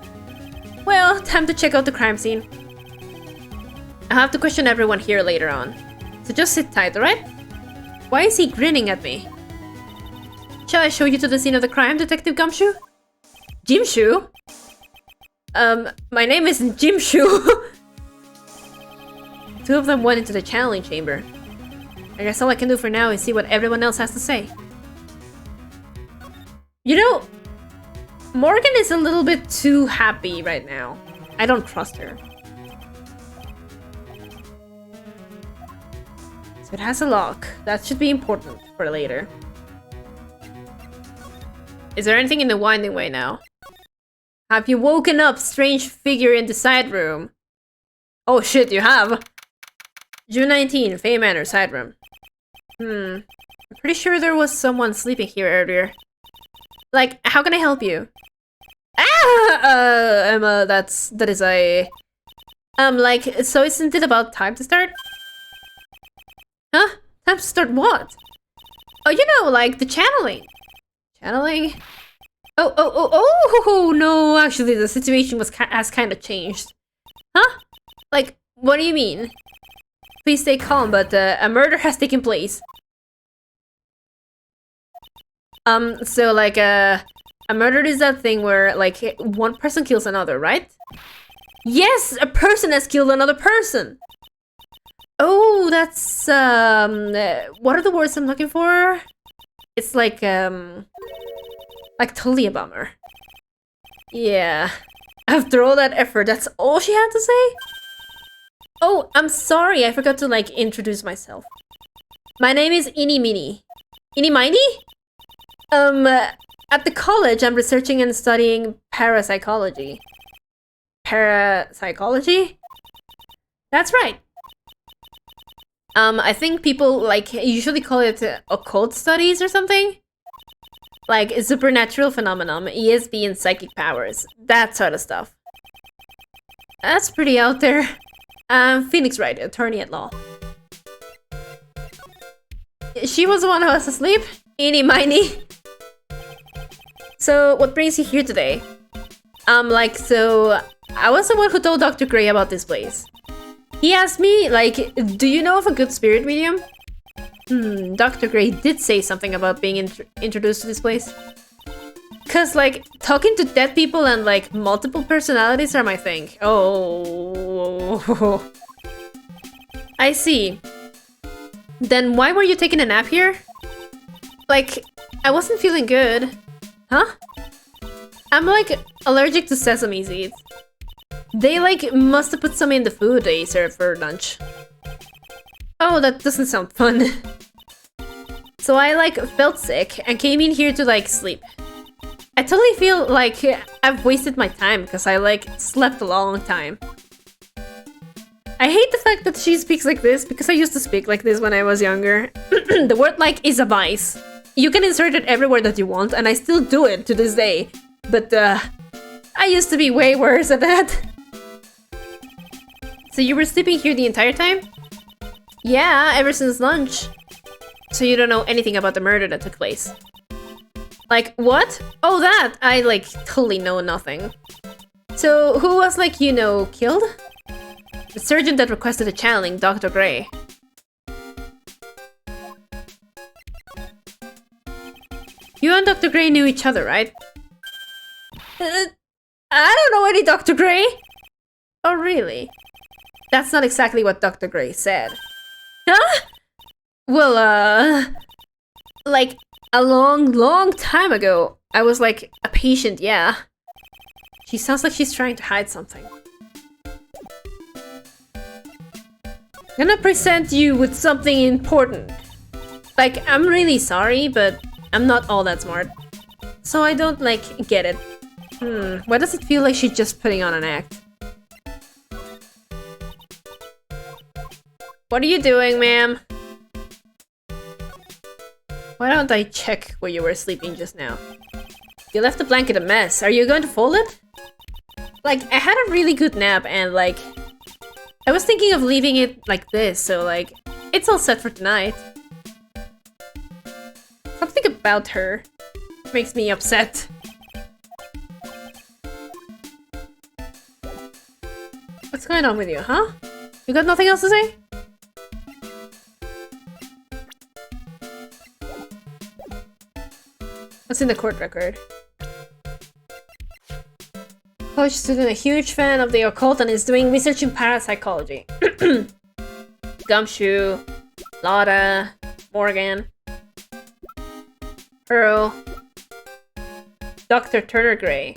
Well, time to check out the crime scene. I'll have to question everyone here later on. So just sit tight, alright? Why is he grinning at me? Shall I show you to the scene of the crime, Detective Gumshoe? Gumshoe? My name isn't Gumshoe. Two of them went into the channeling chamber. I guess all I can do for now is see what everyone else has to say. You know, Morgan is a little bit too happy right now. I don't trust her. So it has a lock. That should be important for later. Is there anything in the winding way now? Have you woken up, strange figure in the side room? Oh shit, you have! June 19, Fay Manor, side room. I'm pretty sure there was someone sleeping here earlier. Like, how can I help you? Emma, that is a... like, so isn't it about time to start? Huh? Time to start what? Oh, you know, like, the channeling. Channeling? Oh, no, actually, the situation has kind of changed. Huh? Like, what do you mean? Please stay calm, but a murder has taken place. So, like, a murder is that thing where, like, one person kills another, right? Yes, a person has killed another person! Oh, that's, what are the words I'm looking for? It's like totally a bummer. Yeah. After all that effort, that's all she had to say? Oh, I'm sorry, I forgot to, like, introduce myself. My name is Miney. Miney? At the college, I'm researching and studying parapsychology. Parapsychology? That's right. I think people, like, usually call it occult studies or something? Like, supernatural phenomenon, ESP and psychic powers. That sort of stuff. That's pretty out there. Phoenix Wright, attorney at law. She was the one who was asleep? Miney. So, what brings you here today? So, I was the one who told Dr. Gray about this place. He asked me, like, do you know of a good spirit medium? Dr. Gray did say something about being introduced to this place. Cause, like, talking to dead people and, like, multiple personalities are my thing. Oh. I see. Then why were you taking a nap here? Like, I wasn't feeling good. Huh? I'm, like, allergic to sesame seeds. They, like, must have put some in the food they served for lunch. Oh, that doesn't sound fun. So I, like, felt sick and came in here to, like, sleep. I totally feel like I've wasted my time because I, like, slept a long time. I hate the fact that she speaks like this because I used to speak like this when I was younger. The word like is a vice. You can insert it everywhere that you want and I still do it to this day. But I used to be way worse at that. So you were sleeping here the entire time? Yeah, ever since lunch. So you don't know anything about the murder that took place? Like, what? Oh, that! I, like, totally know nothing. So, who was, like, you know, killed? The surgeon that requested a channeling, Dr. Gray. You and Dr. Gray knew each other, right? I don't know any Dr. Gray! Oh, really? That's not exactly what Dr. Gray said. Huh? Well, like, a long time ago, I was, like, a patient, yeah. She sounds like she's trying to hide something. I'm gonna present you with something important. Like, I'm really sorry, but I'm not all that smart. So I don't, like, get it. Why does it feel like she's just putting on an act? What are you doing, ma'am? Why don't I check where you were sleeping just now? You left the blanket a mess. Are you going to fold it? Like, I had a really good nap and, like, I was thinking of leaving it like this, so, like, it's all set for tonight. Something about her makes me upset. What's going on with you, huh? You got nothing else to say? What's in the court record? College student, a huge fan of the occult and is doing research in parapsychology. Gumshoe, Lotta, Morgan, Earl, Dr. Turner Gray.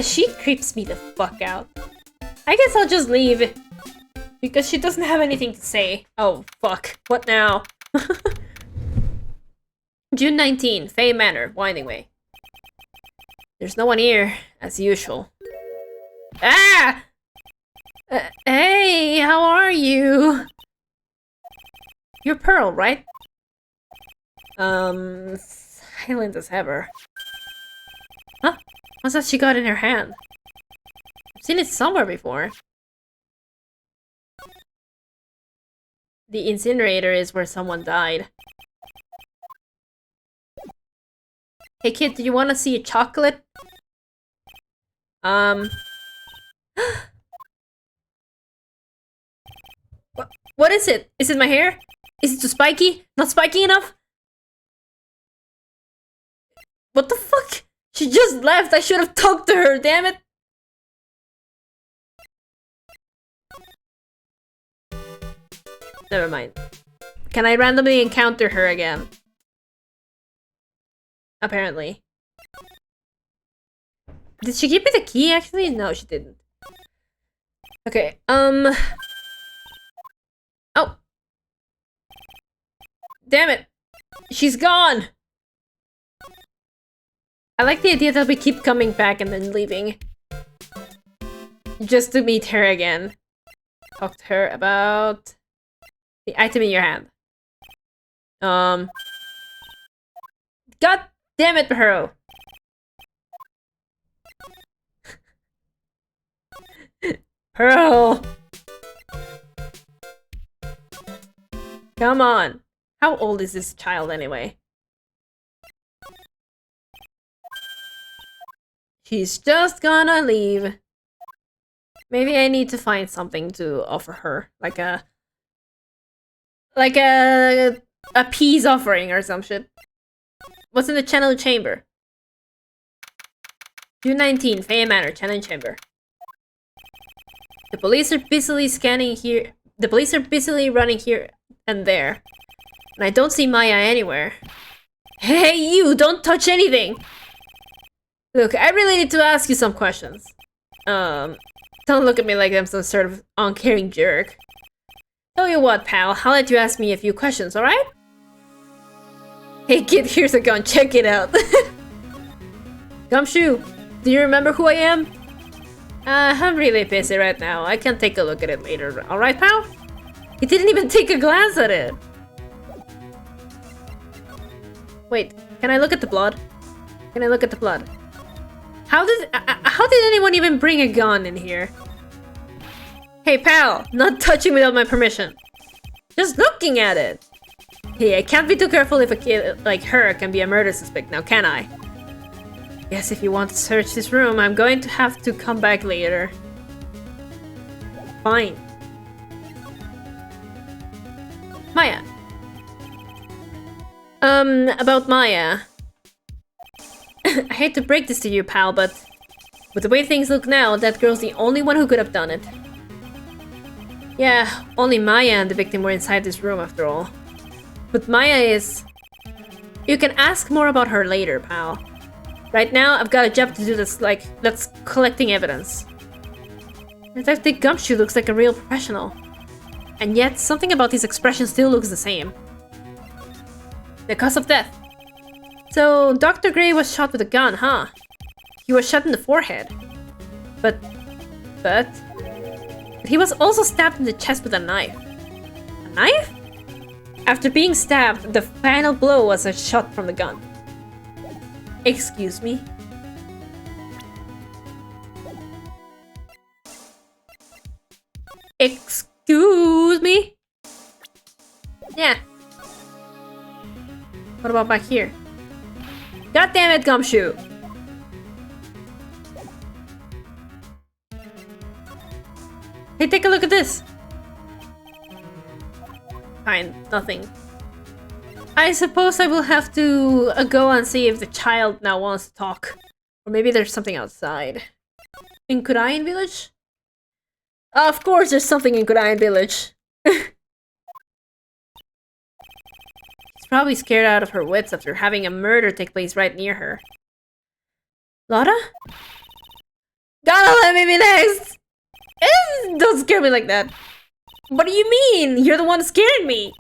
She creeps me the fuck out. I guess I'll just leave. Because she doesn't have anything to say. Oh, fuck. What now? June 19, Fay Manor, Winding Way. There's no one here, as usual. Ah! Hey, how are you? You're Pearl, right? Silent as ever. Huh? What's that she got in her hand? I've seen it somewhere before. The incinerator is where someone died. Hey kid, do you want to see a chocolate? What is it? Is it my hair? Is it too spiky? Not spiky enough? What the fuck? She just left. I should have talked to her, damn it. Never mind. Can I randomly encounter her again? Apparently. Did she give me the key actually? No, she didn't. Okay, Oh! Damn it! She's gone! I like the idea that we keep coming back and then leaving. Just to meet her again. Talk to her about the item in your hand. God damn it, Pearl! Pearl! Come on. How old is this child anyway? She's just gonna leave. Maybe I need to find something to offer her. Like a peace offering or some shit. What's in the channel chamber? June 19, Faya Manor, channel chamber. The police are busily scanning here. The police are busily running here and there. And I don't see Maya anywhere. Hey you, don't touch anything! Look, I really need to ask you some questions. Don't look at me like I'm some sort of uncaring jerk. Tell you what, pal, I'll let you ask me a few questions, alright? Hey kid, here's a gun, check it out. Gumshoe, do you remember who I am? I'm really busy right now. I can take a look at it later, alright, pal? He didn't even take a glance at it. Wait, can I look at the blood? Can I look at the blood? How did anyone even bring a gun in here? Hey pal, not touching without my permission. Just looking at it. Hey, I can't be too careful if a kid like her can be a murder suspect now, can I? Guess if you want to search this room, I'm going to have to come back later. Fine. Maya. About Maya. I hate to break this to you, pal, but with the way things look now, that girl's the only one who could have done it. Yeah, only Maya and the victim were inside this room after all. But Maya is... You can ask more about her later, pal. Right now, I've got a job to do that's collecting evidence. Detective Gumshoe looks like a real professional. And yet, something about his expression still looks the same. The cause of death. So, Dr. Gray was shot with a gun, huh? He was shot in the forehead. But he was also stabbed in the chest with a knife. A knife? After being stabbed, the final blow was a shot from the gun. Excuse me? Excuse me? Yeah. What about back here? God damn it, Gumshoe! Hey, take a look at this! Fine, nothing. I suppose I will have to go and see if the child now wants to talk. Or maybe there's something outside. In Kurain Village? Of course there's something in Kurain Village! She's probably scared out of her wits after having a murder take place right near her. Lotta? Gotta let me be next! Don't scare me like that. What do you mean? You're the one scaring me!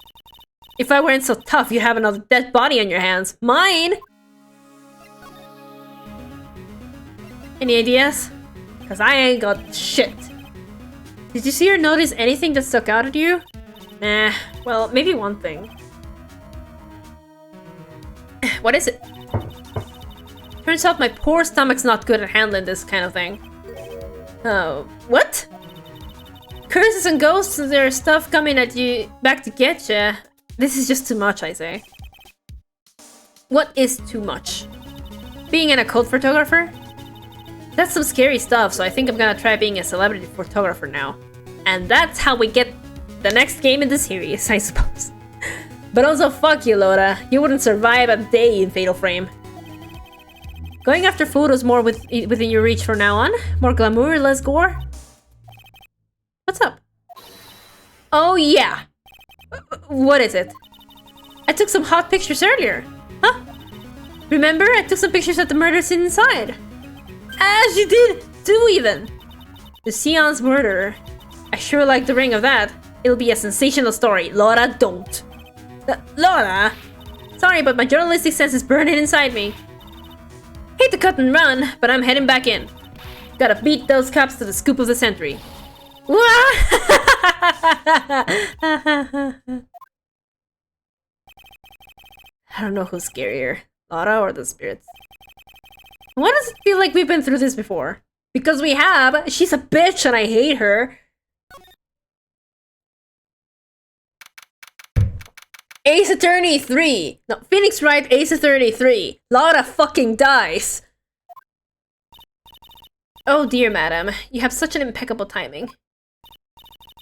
If I weren't so tough, you'd have another dead body on your hands. Mine! Any ideas? Cause I ain't got shit. Did you see or notice anything that stuck out at you? Nah, well, maybe one thing. What is it? Turns out my poor stomach's not good at handling this kind of thing. Oh, what? Curses and ghosts and their stuff coming at you back to get ya. This is just too much, I say. What is too much? Being an occult photographer? That's some scary stuff, so I think I'm gonna try being a celebrity photographer now. And that's how we get the next game in the series, I suppose. But also, fuck you, Lotta. You wouldn't survive a day in Fatal Frame. Going after photos more within your reach from now on? More glamour, less gore? What's up? Oh yeah! What is it? I took some hot pictures earlier. Huh? Remember? I took some pictures at the murder scene inside. As you did! Two even! The Sion's murderer. I sure like the ring of that. It'll be a sensational story. Lotta, don't. Lotta? Sorry, but my journalistic sense is burning inside me. Hate to cut and run, but I'm heading back in. Gotta beat those cops to the scoop of the century. I don't know who's scarier, Lotta or the spirits. Why does it feel like we've been through this before? Because we have. She's a bitch and I hate her. Ace Attorney 3. No, Phoenix Wright, Ace Attorney 3. Lotta fucking dies. Oh dear, madam. You have such an impeccable timing.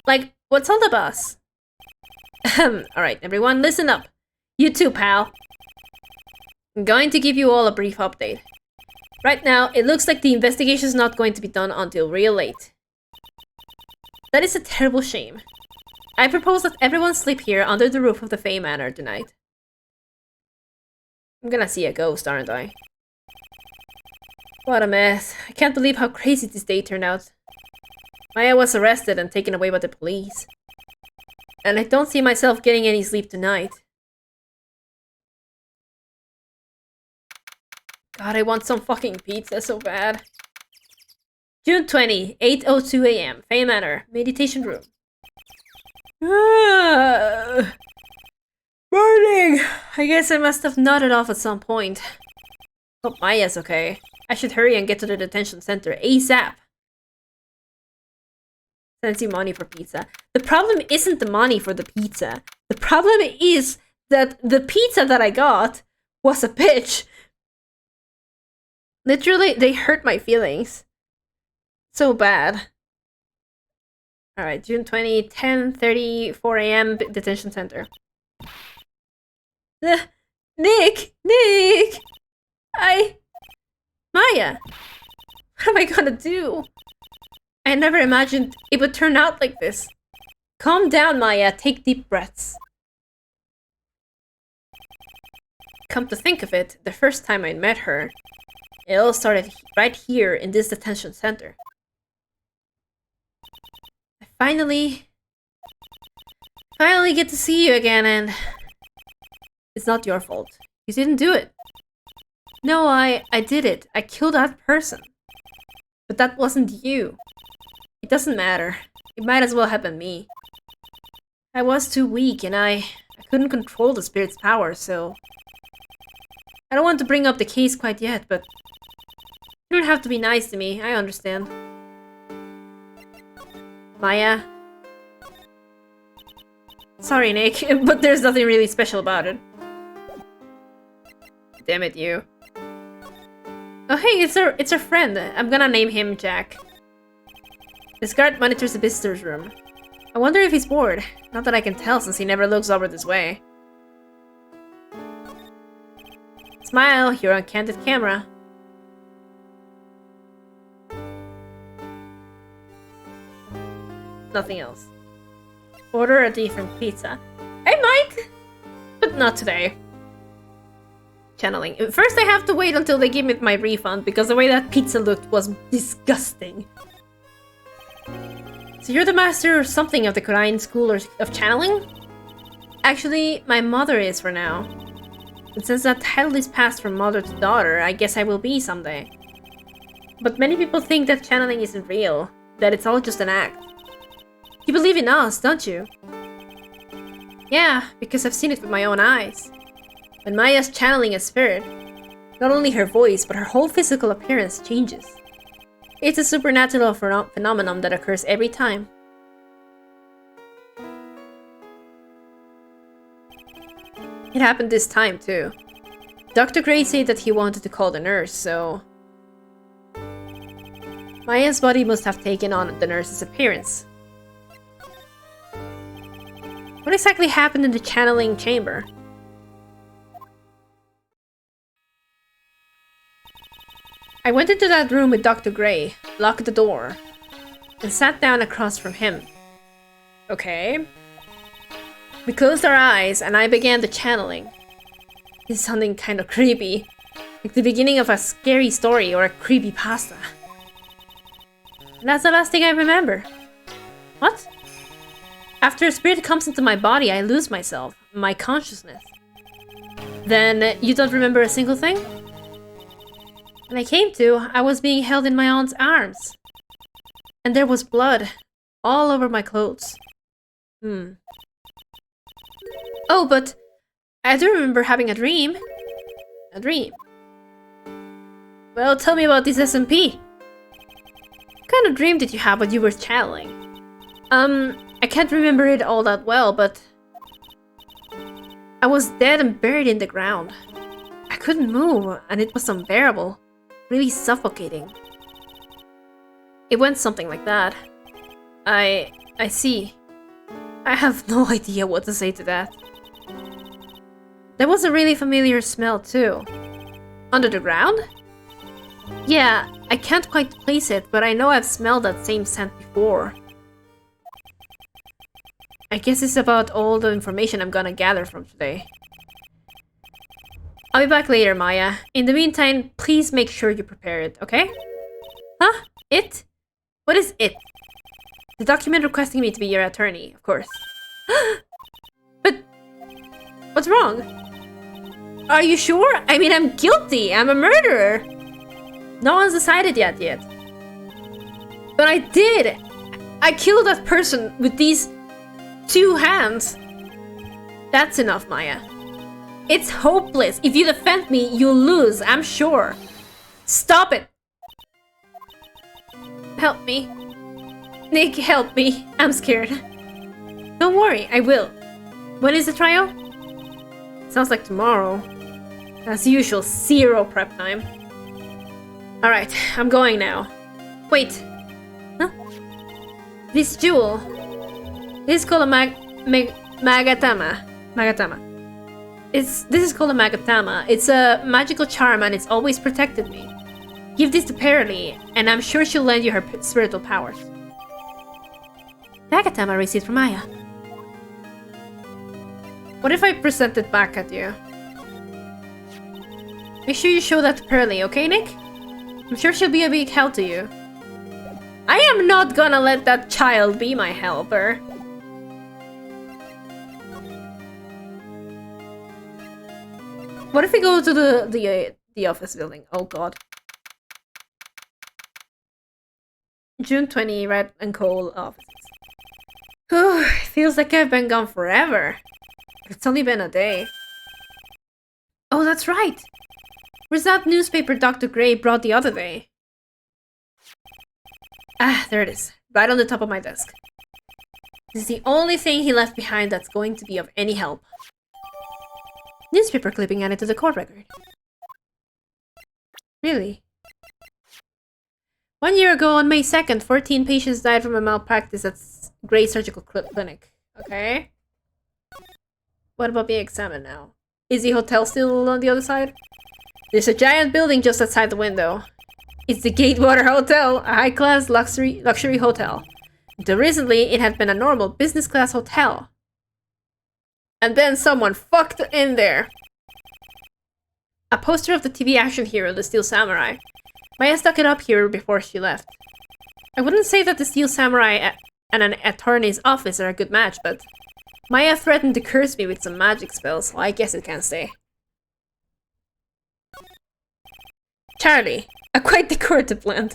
Like, what's all the buzz? Alright, everyone, listen up. You too, pal. I'm going to give you all a brief update. Right now, it looks like the investigation is not going to be done until real late. That is a terrible shame. I propose that everyone sleep here under the roof of the Fae Manor tonight. I'm gonna see a ghost, aren't I? What a mess. I can't believe how crazy this day turned out. Maya was arrested and taken away by the police. And I don't see myself getting any sleep tonight. God, I want some fucking pizza so bad. June 20, 8:02 AM, Fae Manor, meditation room. Morning! I guess I must have nodded off at some point. Hope Maya's okay. I should hurry and get to the detention center ASAP. Sends you money for pizza. The problem isn't the money for the pizza. The problem is that the pizza that I got was a bitch. Literally, they hurt my feelings. So bad. Alright, June 20, 10:34 AM, detention center. Nick! Maya! What am I gonna do? I never imagined it would turn out like this. Calm down, Maya. Take deep breaths. Come to think of it, the first time I met her, it all started right here in this detention center. I finally get to see you again, and it's not your fault. You didn't do it. No, I did it. I killed that person. But that wasn't you. It doesn't matter. It might as well have been me. I was too weak, and I couldn't control the spirit's power, so... I don't want to bring up the case quite yet, but... You don't have to be nice to me, I understand. Maya? Sorry, Nick, but there's nothing really special about it. Damn it, you. Oh hey, it's our friend. I'm gonna name him Jack. This guard monitors the visitor's room. I wonder if he's bored. Not that I can tell since he never looks over this way. Smile, you're on candid camera. Nothing else. Order a different pizza. I might, but not today. Channeling. First I have to wait until they give me my refund because the way that pizza looked was disgusting. So you're the master or something of the Kurain school of channeling? Actually, my mother is for now. And since that title is passed from mother to daughter, I guess I will be someday. But many people think that channeling isn't real, that it's all just an act. You believe in us, don't you? Yeah, because I've seen it with my own eyes. When Maya's channeling a spirit, not only her voice, but her whole physical appearance changes. It's a supernatural phenomenon that occurs every time. It happened this time, too. Dr. Gray said that he wanted to call the nurse, so... Maya's body must have taken on the nurse's appearance. What exactly happened in the channeling chamber? I went into that room with Dr. Gray, locked the door, and sat down across from him. Okay. We closed our eyes and I began the channeling. It's sounding kind of creepy, like the beginning of a scary story or a creepypasta. And that's the last thing I remember. What? After a spirit comes into my body, I lose myself, my consciousness. Then you don't remember a single thing? When I came to, I was being held in my aunt's arms. And there was blood all over my clothes. Oh, but I do remember having a dream. A dream. Well, tell me about this SMP. What kind of dream did you have when you were channeling? I can't remember it all that well, but... I was dead and buried in the ground. I couldn't move, and it was unbearable. Really suffocating. It went something like that. I see. I have no idea what to say to that. There was a really familiar smell too. Under the ground? Yeah, I can't quite place it, but I know I've smelled that same scent before. I guess it's about all the information I'm gonna gather from today. I'll be back later, Maya. In the meantime, please make sure you prepare it, okay? Huh? It? What is it? The document requesting me to be your attorney, of course. But... what's wrong? Are you sure? I mean, I'm guilty! I'm a murderer! No one's decided yet. But I did! I killed that person with these 2 hands. That's enough, Maya. It's hopeless. If you defend me, you'll lose, I'm sure. Stop it! Help me. Nick, help me. I'm scared. Don't worry, I will. When is the trial? Sounds like tomorrow. As usual, 0 prep time. Alright, I'm going now. Wait. Huh? This jewel. This is called a Magatama. This is called a Magatama. It's a magical charm and it's always protected me. Give this to Perilee, and I'm sure she'll lend you her spiritual powers. Magatama received from Maya. What if I present it back at you? Make sure you show that to Perilee, okay, Nick? I'm sure she'll be a big help to you. I am not gonna let that child be my helper. What if we go to the office building? Oh god. June 20, Wright and Cole offices. It feels like I've been gone forever. It's only been a day. Oh, that's right! Where's that newspaper Dr. Gray brought the other day? Ah, there it is. Right on the top of my desk. This is the only thing he left behind that's going to be of any help. Newspaper clipping added to the court record. Really? 1 year ago, on May 2nd, 14 patients died from a malpractice at Gray Surgical Clinic. Okay. What about being examined now? Is the hotel still on the other side? There's a giant building just outside the window. It's the Gatewater Hotel, a high-class luxury hotel. Until recently, it had been a normal business-class hotel. And then someone fucked in there. A poster of the TV action hero, the Steel Samurai. Maya stuck it up here before she left. I wouldn't say that the Steel Samurai and an attorney's office are a good match, but Maya threatened to curse me with some magic spells, so I guess it can stay. Charlie, a quite decorative plant.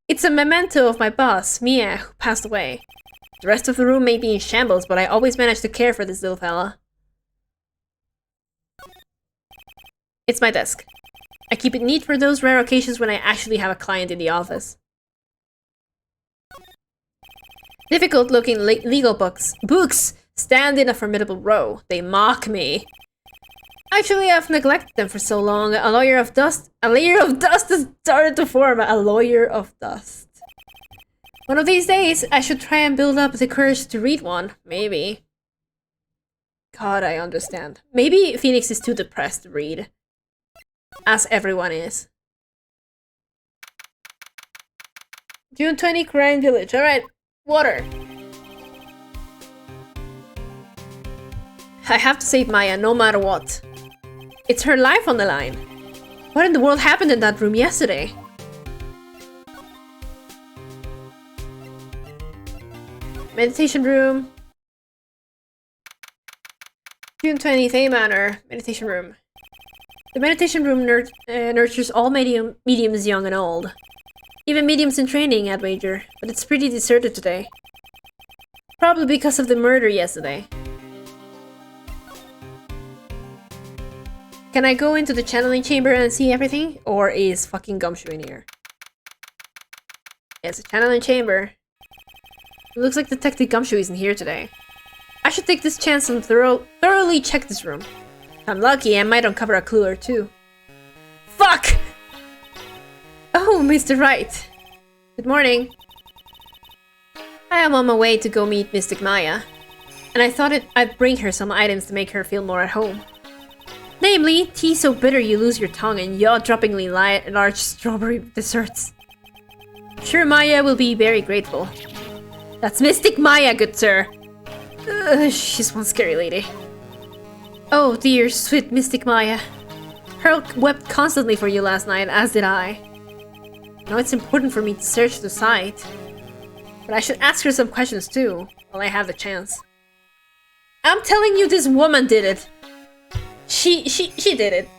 It's a memento of my boss, Mia, who passed away. The rest of the room may be in shambles, but I always manage to care for this little fella. It's my desk. I keep it neat for those rare occasions when I actually have a client in the office. Difficult-looking legal books stand in a formidable row. They mock me. Actually, I've neglected them for so long. A layer of dust has started to form. A layer of dust. One of these days, I should try and build up the courage to read one. Maybe. God, I understand. Maybe Phoenix is too depressed to read. As everyone is. June 20, Kurain Village. Alright, water. I have to save Maya no matter what. It's her life on the line. What in the world happened in that room yesterday? Meditation room. June 20th, A Manor. Meditation room. The meditation room nurtures all mediums young and old. Even mediums in training, I'd wager. But it's pretty deserted today. Probably because of the murder yesterday. Can I go into the channeling chamber and see everything? Or is fucking Gumshoe in here? Yeah, it's a channeling chamber. It looks like Detective Gumshoe isn't here today. I should take this chance and thoroughly check this room. If I'm lucky, I might uncover a clue or two. Fuck! Oh, Mr. Wright. Good morning. I am on my way to go meet Mystic Maya. And I thought I'd bring her some items to make her feel more at home. Namely, tea so bitter you lose your tongue and jaw-droppingly large strawberry desserts. I'm sure Maya will be very grateful. That's Mystic Maya, good sir. She's one scary lady. Oh dear, sweet Mystic Maya. Her wept constantly for you last night, as did I. Now it's important for me to search the site. But I should ask her some questions too, while I have the chance. I'm telling you, this woman did it! She did it.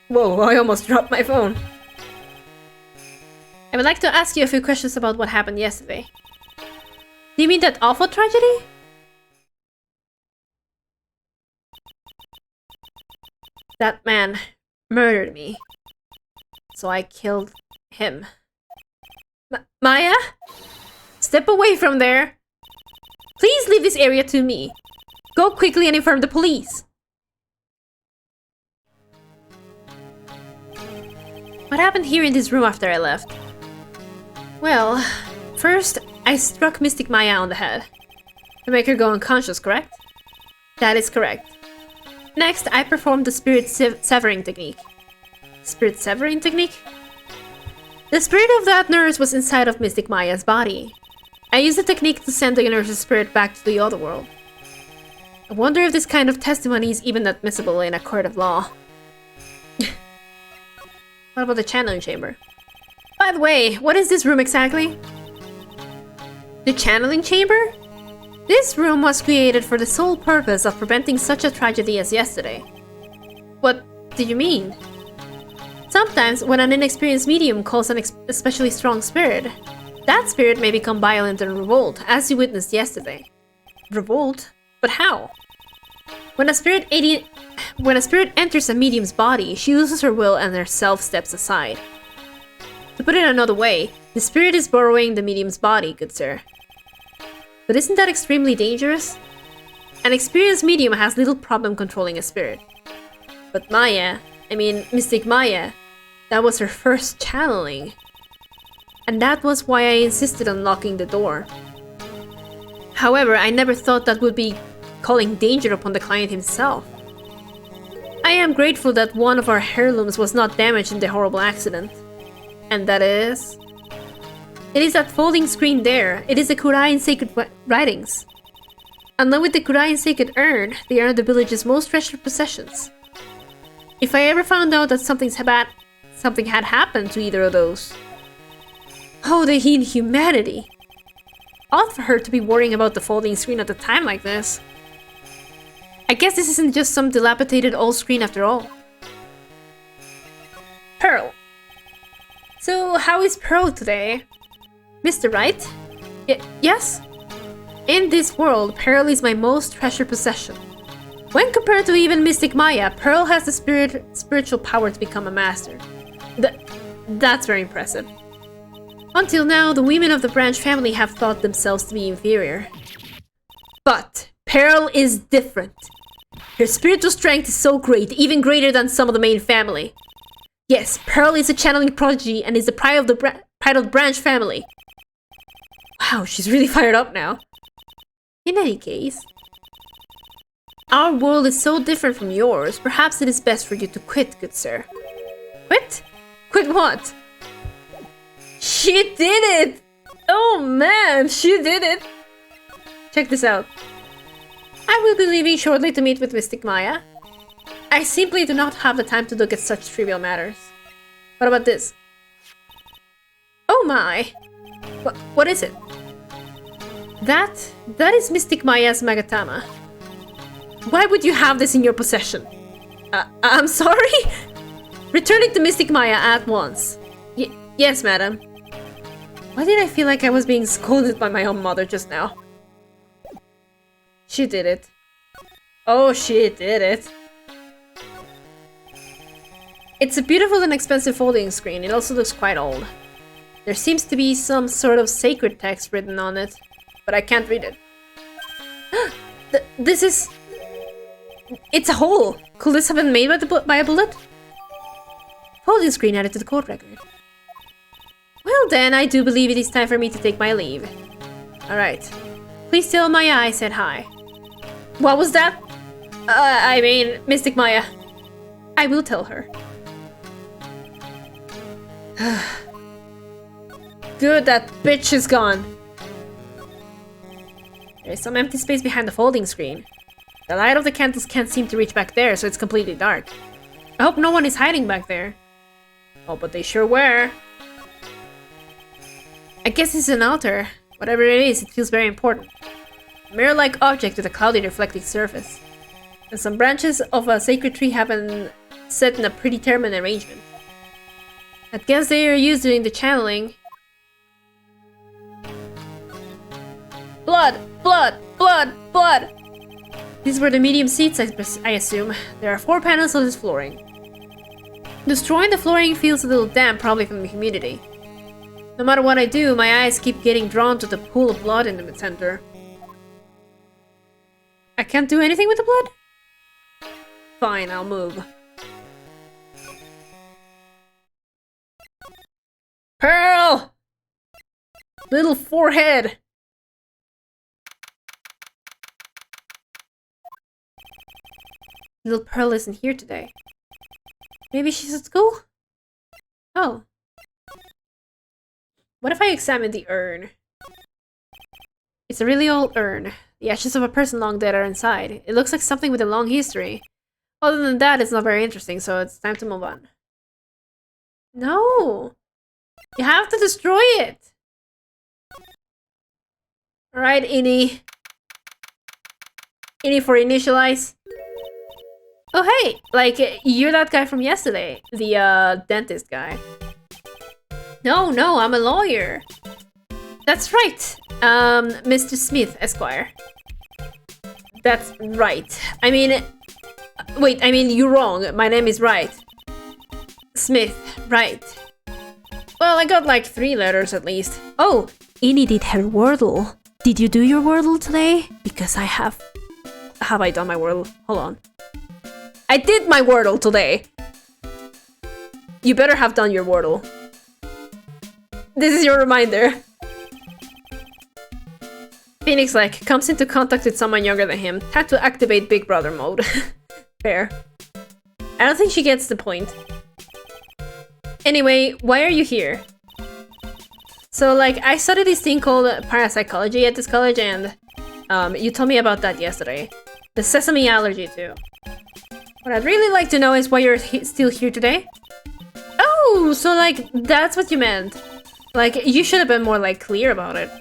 Whoa, I almost dropped my phone. I would like to ask you a few questions about what happened yesterday. Do you mean that awful tragedy? That man murdered me. So I killed him. Maya? Step away from there. Please leave this area to me. Go quickly and inform the police. What happened here in this room after I left? Well, first, I struck Mystic Maya on the head. To make her go unconscious, correct? That is correct. Next, I performed the spirit severing technique. Spirit severing technique? The spirit of that nurse was inside of Mystic Maya's body. I used the technique to send the nurse's spirit back to the other world. I wonder if this kind of testimony is even admissible in a court of law. What about the channeling chamber? By the way, what is this room exactly? The channeling chamber? This room was created for the sole purpose of preventing such a tragedy as yesterday. What do you mean? Sometimes, when an inexperienced medium calls an especially strong spirit, that spirit may become violent and revolt, as you witnessed yesterday. Revolt? But how? When a spirit enters a medium's body, she loses her will and her self steps aside. To put it another way, the spirit is borrowing the medium's body, good sir. But isn't that extremely dangerous? An experienced medium has little problem controlling a spirit. But Mystic Maya, that was her first channeling. And that was why I insisted on locking the door. However, I never thought that would be calling danger upon the client himself. I am grateful that one of our heirlooms was not damaged in the horrible accident. And that is... It is that folding screen there. It is the Kurain sacred writings. Along with the Kurain sacred urn, they are the village's most treasured possessions. If I ever found out that something had happened to either of those... Oh, the inhumanity! Odd for her to be worrying about the folding screen at a time like this. I guess this isn't just some dilapidated old screen after all. Pearl. So, how is Pearl today? Mr. Wright? Yes? In this world, Pearl is my most treasured possession. When compared to even Mystic Maya, Pearl has the spiritual power to become a master. That's very impressive. Until now, the women of the branch family have thought themselves to be inferior. But Pearl is different. Her spiritual strength is so great, even greater than some of the main family. Yes, Pearl is a channeling prodigy and is the pride of the branch family. Wow, she's really fired up now. In any case, our world is so different from yours, perhaps it is best for you to quit, good sir. Quit? Quit what? She did it! Oh man, she did it! Check this out. I will be leaving shortly to meet with Mystic Maya. I simply do not have the time to look at such trivial matters. What about this? Oh my! What is it? That is Mystic Maya's Magatama. Why would you have this in your possession? I'm sorry? Return it to Mystic Maya at once. Yes, madam. Why did I feel like I was being scolded by my own mother just now? She did it. Oh, she did it. It's a beautiful and expensive folding screen. It also looks quite old. There seems to be some sort of sacred text written on it, but I can't read it. This is... It's a hole! Could this have been made by a bullet? Folding screen added to the court record. Well then, I do believe it is time for me to take my leave. Alright. Please tell Maya I said hi. What was that? I mean, Mystic Maya. I will tell her. Good, that bitch is gone. There's some empty space behind the folding screen. The light of the candles can't seem to reach back there, so it's completely dark. I hope no one is hiding back there. Oh, but they sure were. I guess it's an altar. Whatever it is, it feels very important. A mirror-like object with a cloudy reflecting surface. And some branches of a sacred tree have been set in a predetermined arrangement. I guess they are used during the channeling. Blood! Blood! Blood! Blood! These were the medium seats, I assume. There are 4 panels on this flooring. Destroying the flooring feels a little damp, probably from the humidity. No matter what I do, my eyes keep getting drawn to the pool of blood in the center. I can't do anything with the blood? Fine, I'll move. Pearl! Little forehead! Little Pearl isn't here today. Maybe she's at school? Oh. What if I examine the urn? It's a really old urn. The ashes of a person long dead are inside. It looks like something with a long history. Other than that, it's not very interesting, so it's time to move on. No! You have to destroy it! Alright, Innie. Innie for initialize. Oh hey! Like, you're that guy from yesterday. The, dentist guy. No, I'm a lawyer. That's right. Mr. Smith, Esquire. That's right. I mean... Wait, I mean, you're wrong. My name is Wright. Smith, Wright. Well, I got like 3 letters at least. Oh, Innie did her Wordle. Did you do your Wordle today? Because I have... Have I done my Wordle? Hold on. I did my Wordle today! You better have done your Wordle. This is your reminder. Phoenix like comes into contact with someone younger than him. Had to activate Big Brother mode. Fair. I don't think she gets the point. Anyway, why are you here? So like, I studied this thing called parapsychology at this college and you told me about that yesterday. The sesame allergy too. What I'd really like to know is why you're still here today. Oh, so like, that's what you meant. Like, you should have been more like clear about it.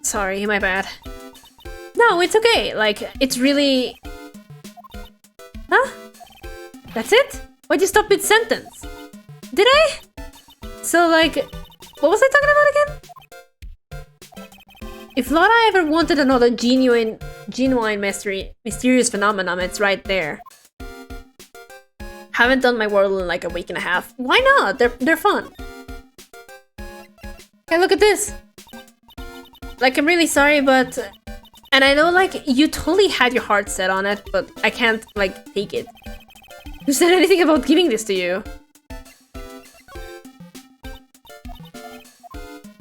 Sorry, my bad. No, it's okay. Like, it's really... Huh? That's it? Why'd you stop mid-sentence? Did I? So, like, what was I talking about again? If Lotta ever wanted another genuine mysterious phenomenon, it's right there. Haven't done my Wordle in like a week and a half. Why not? They're fun. Hey, look at this. Like, I'm really sorry, but... And I know, like, you totally had your heart set on it, but I can't, like, take it. Who said anything about giving this to you?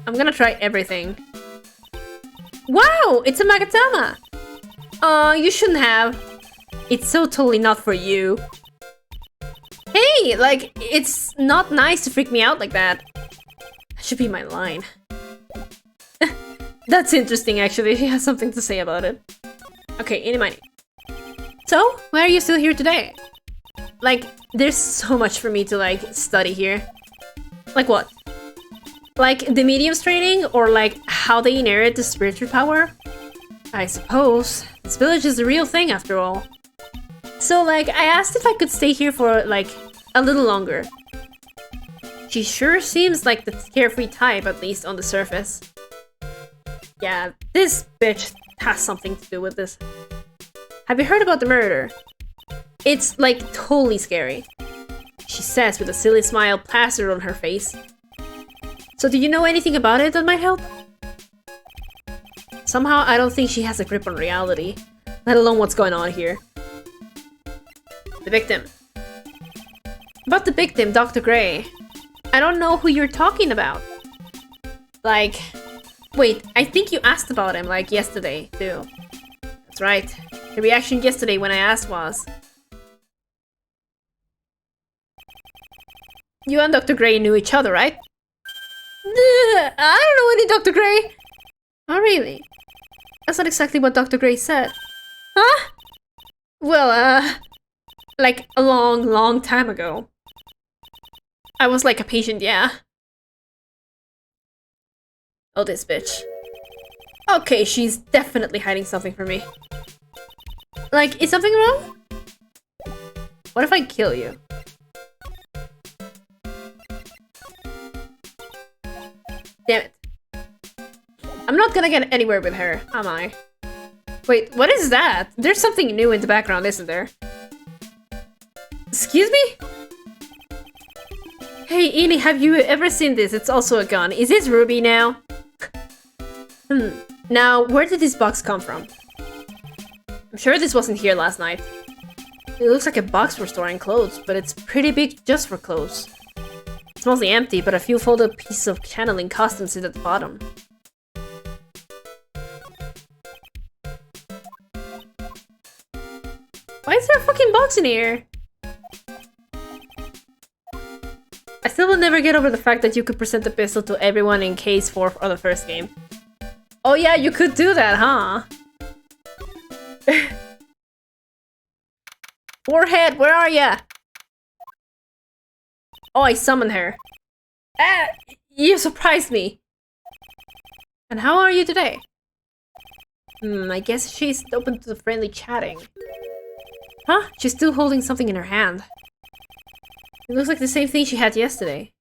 I'm gonna try everything. Wow! It's a Magatama! You shouldn't have. It's so totally not for you. Hey! Like, it's not nice to freak me out like that. That should be my line. That's interesting, actually. He has something to say about it. Okay, any money. So, why are you still here today? Like, there's so much for me to, like, study here. Like what? Like, the medium's training? Or, like, how they inherit the spiritual power? I suppose. This village is the real thing, after all. So, like, I asked if I could stay here for, like, a little longer. She sure seems like the carefree type, at least on the surface. Yeah, this bitch has something to do with this. Have you heard about the murder? It's, like, totally scary. She says with a silly smile plastered on her face. So do you know anything about it that might help? Somehow I don't think she has a grip on reality, let alone what's going on here. The victim. About the victim, Dr. Gray. I don't know who you're talking about. Like... Wait, I think you asked about him, like, yesterday, too. That's right. The reaction yesterday when I asked was... You and Dr. Gray knew each other, right? I don't know any Dr. Gray! Oh, really? That's not exactly what Dr. Gray said. Huh? Well, like, a long time ago. I was like a patient, yeah. Oh, this bitch. Okay, she's definitely hiding something from me. Like, is something wrong? What if I kill you? Damn it. I'm not gonna get anywhere with her, am I? Wait, what is that? There's something new in the background, isn't there? Excuse me? Hey, Eni, have you ever seen this? It's also a gun. Is this Ruby now? Now, where did this box come from? I'm sure this wasn't here last night. It looks like a box for storing clothes, but it's pretty big just for clothes. It's mostly empty, but a few folded pieces of channeling costumes sit at the bottom. Why is there a fucking box in here? I still will never get over the fact that you could present the pistol to everyone in case 4 or the first game. Oh yeah, you could do that, huh? Warhead, where are ya? Oh, I summoned her. Ah, you surprised me. And how are you today? I guess she's open to the friendly chatting. Huh? She's still holding something in her hand. It looks like the same thing she had yesterday.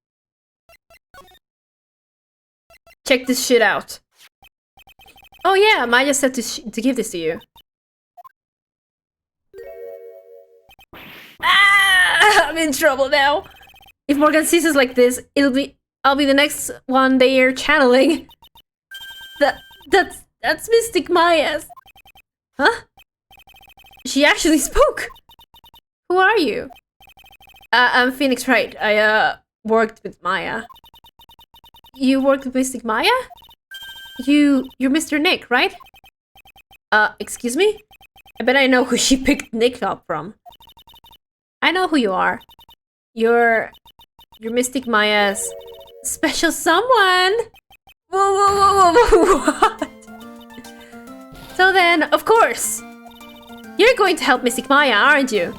Check this shit out. Oh yeah, Maya said to give this to you. Ah, I'm in trouble now. If Morgan sees us like this, I'll be the next one they are channeling. That's Mystic Maya's. Huh? She actually spoke. Who are you? I'm Phoenix Wright. I worked with Maya. You worked with Mystic Maya? You're Mr. Nick, right? Excuse me? I bet I know who she picked Nick up from. I know who you are. You're Mystic Maya's special someone. Whoa, what? So then, of course, you're going to help Mystic Maya, aren't you?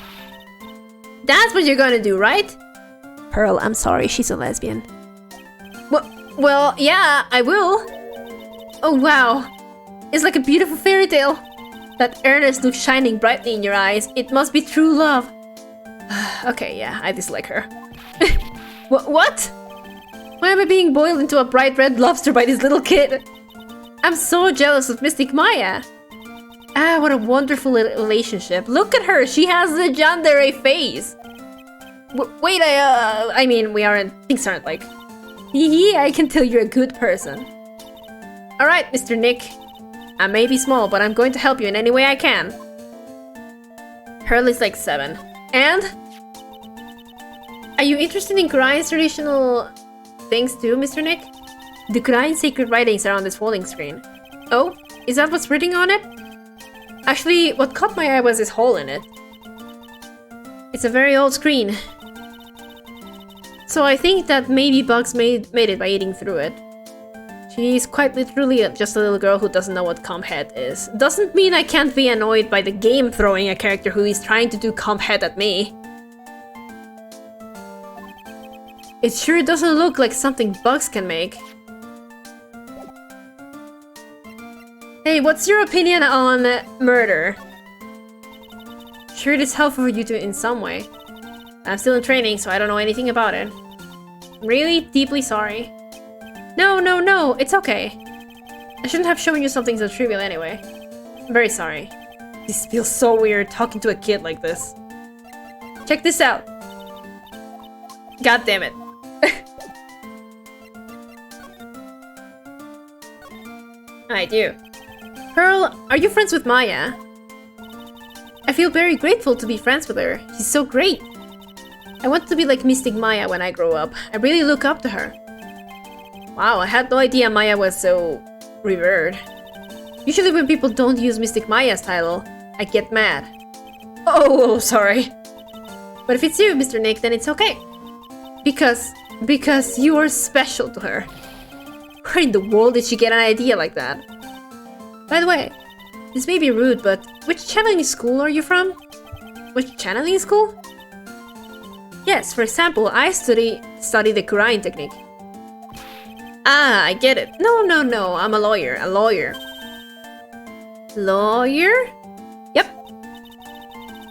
That's what you're gonna do, right? Pearl, I'm sorry, she's a lesbian. Well, yeah, I will. Oh, wow. It's like a beautiful fairy tale. That earnest look shining brightly in your eyes. It must be true love. Okay, yeah, I dislike her. What? Why am I being boiled into a bright red lobster by this little kid? I'm so jealous of Mystic Maya. Ah, what a wonderful relationship. Look at her, she has the yandere face. Wait, I mean, things aren't like... Hee I can tell you're a good person. Alright, Mr. Nick. I may be small, but I'm going to help you in any way I can. Pearl is like 7. And? Are you interested in Kurain's traditional things too, Mr. Nick? The Kurain sacred writings are on this folding screen. Oh? Is that what's written on it? Actually, what caught my eye was this hole in it. It's a very old screen. So I think that maybe Bugs made it by eating through it. She's quite literally just a little girl who doesn't know what comp head is. Doesn't mean I can't be annoyed by the game throwing a character who is trying to do comp head at me. It sure doesn't look like something Bugs can make. Hey, what's your opinion on murder? Sure, it is helpful for you to in some way. I'm still in training, so I don't know anything about it. I'm really deeply sorry. No, it's okay. I shouldn't have shown you something so trivial anyway. I'm very sorry. This feels so weird talking to a kid like this. Check this out. God damn it. I do. Pearl, are you friends with Maya? I feel very grateful to be friends with her. She's so great. I want to be like Mystic Maya when I grow up. I really look up to her. Wow, I had no idea Maya was so revered. Usually when people don't use Mystic Maya's title, I get mad. Oh, sorry. But if it's you, Mr. Nick, then it's okay. Because you are special to her. Where in the world did she get an idea like that? By the way, this may be rude, but which channeling school are you from? Which channeling school? Yes, for example, I study the Kurain technique. Ah, I get it. No, I'm a lawyer. Lawyer? Yep.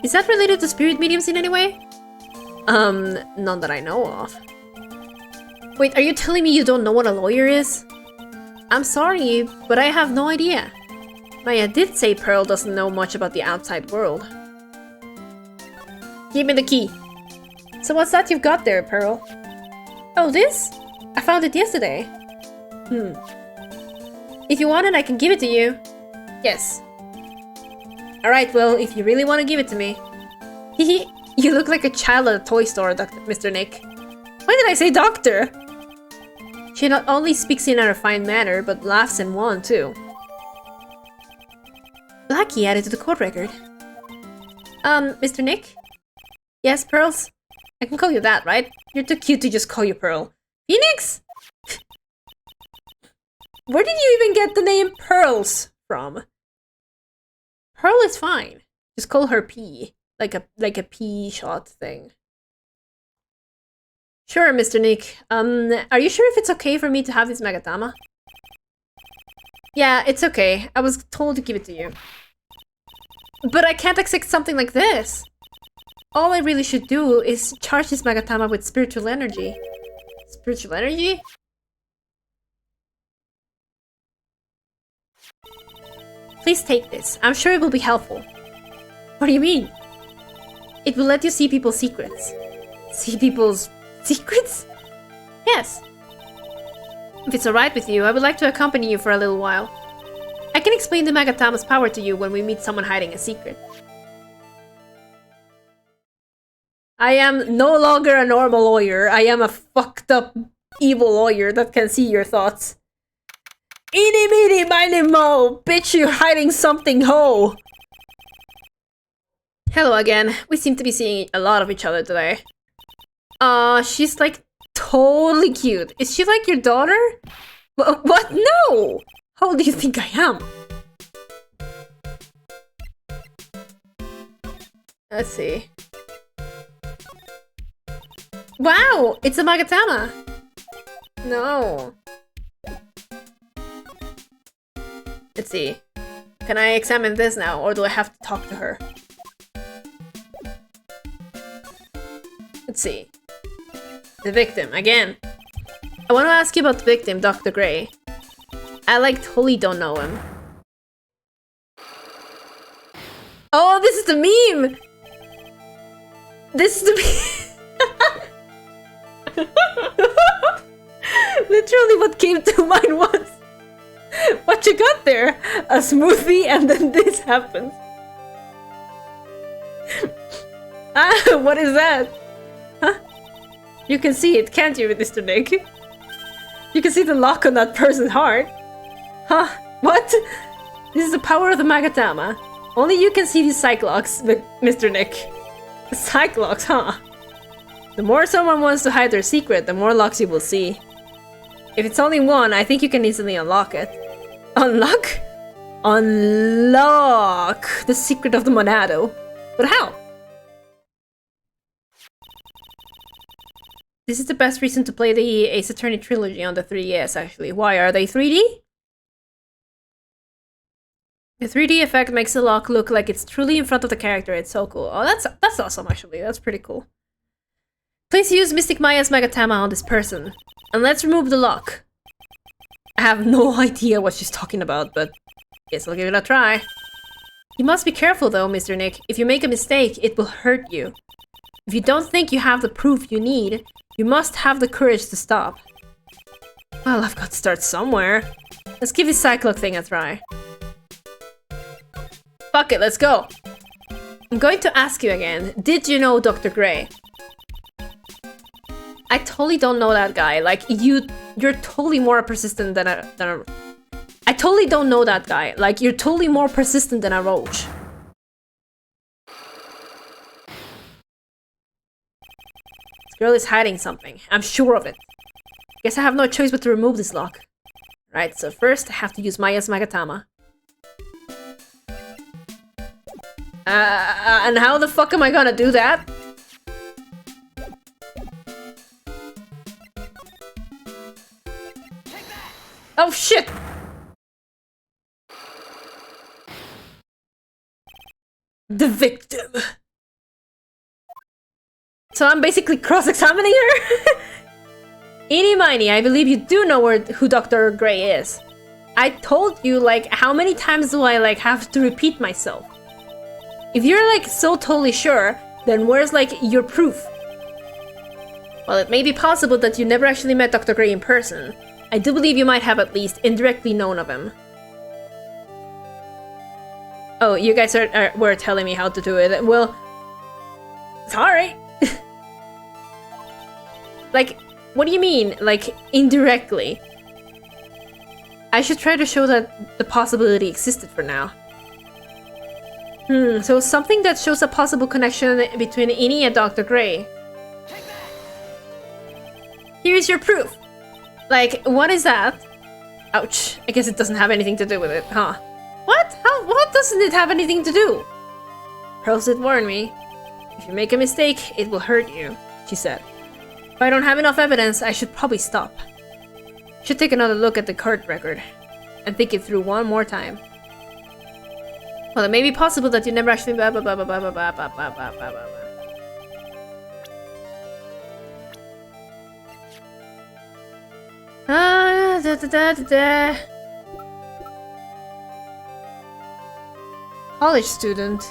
Is that related to spirit mediums in any way? None that I know of. Wait, are you telling me you don't know what a lawyer is? I'm sorry, but I have no idea. Maya did say Pearl doesn't know much about the outside world. Give me the key. So what's that you've got there, Pearl? Oh, this? I found it yesterday. If you want it, I can give it to you. Yes. Alright, well, if you really want to give it to me. Hehe, you look like a child at a toy store, Mr. Nick. Why did I say doctor? She not only speaks in a refined manner, but laughs and won too. Blackie added to the court record. Mr. Nick? Yes, Pearls? I can call you that, right? You're too cute to just call you Pearl. Phoenix? Where did you even get the name Pearls from? Pearl is fine. Just call her P. Like a pea shot thing. Sure, Mr. Nick. Are you sure if it's okay for me to have this Magatama? Yeah, it's okay. I was told to give it to you. But I can't accept something like this. All I really should do is charge this Magatama with spiritual energy. Spiritual energy? Please take this. I'm sure it will be helpful. What do you mean? It will let you see people's secrets. See people's secrets? Yes. If it's alright with you, I would like to accompany you for a little while. I can explain the Magatama's power to you when we meet someone hiding a secret. I am no longer a normal lawyer. I am a fucked up evil lawyer that can see your thoughts. Eeny meeny miny mo! Bitch, you're hiding something, ho! Hello again. We seem to be seeing a lot of each other today. She's like totally cute. Is she like your daughter? What? No! How old do you think I am? Let's see. Wow! It's a Magatama! No. Let's see. Can I examine this now, or do I have to talk to her? Let's see. The victim, again. I want to ask you about the victim, Dr. Gray. I like totally don't know him. Oh, this is the meme! This is the meme! Literally what came to mind was... What you got there? A smoothie and then this happens. Ah, what is that? Huh? You can see it, can't you, Mr. Nick? You can see the lock on that person's heart. Huh? What? This is the power of the Magatama. Only you can see these Psyche-Locks, Mr. Nick. The Psyche-Locks, huh? The more someone wants to hide their secret, the more locks you will see. If it's only one, I think you can easily unlock it. Unlock? Unlock the secret of the Monado. But how? This is the best reason to play the Ace Attorney trilogy on the 3DS, actually. Why? Are they 3D? The 3D effect makes the lock look like it's truly in front of the character. It's so cool. Oh, that's awesome, actually. That's pretty cool. Please use Mystic Maya's Magatama on this person. And let's remove the lock. I have no idea what she's talking about, but guess I'll give it a try. You must be careful though, Mr. Nick. If you make a mistake, it will hurt you. If you don't think you have the proof you need, you must have the courage to stop. Well, I've got to start somewhere. Let's give this Psyche-Lock thing a try. Fuck it, let's go. I'm going to ask you again. Did you know Dr. Gray? I totally don't know that guy. Like, you're totally more persistent than a... I totally don't know that guy. Like, you're totally more persistent than a roach. This girl is hiding something. I'm sure of it. Guess I have no choice but to remove this lock. Right, so first I have to use Maya's Magatama. And how the fuck am I gonna do that? Oh shit! The victim. So I'm basically cross-examining her? Eeny Miney, I believe you do know who Dr. Gray is. I told you, like, how many times do I, like, have to repeat myself? If you're, like, so totally sure, then where's, like, your proof? Well, it may be possible that you never actually met Dr. Gray in person. I do believe you might have at least indirectly known of him. Oh, you guys were telling me how to do it. Well, sorry. Like, what do you mean, like, indirectly? I should try to show that the possibility existed for now. So something that shows a possible connection between Innie and Dr. Gray. Here's your proof. Like, what is that? Ouch. I guess it doesn't have anything to do with it, huh? What? What doesn't it have anything to do? Pearls did warn me. If you make a mistake, it will hurt you, she said. If I don't have enough evidence, I should probably stop. Should take another look at the court record and think it through one more time. Well, it may be possible that you never actually College student.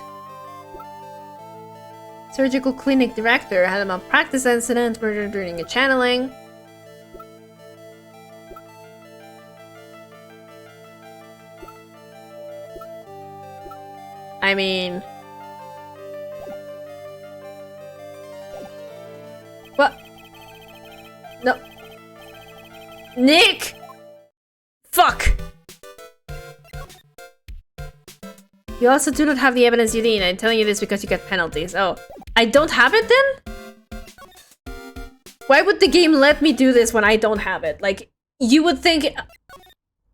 Surgical clinic director had a malpractice incident, murder during a channeling. I mean... What? No. Nick! Fuck! You also do not have the evidence you need. I'm telling you this because you get penalties. Oh. I don't have it then? Why would the game let me do this when I don't have it? Like, you would think...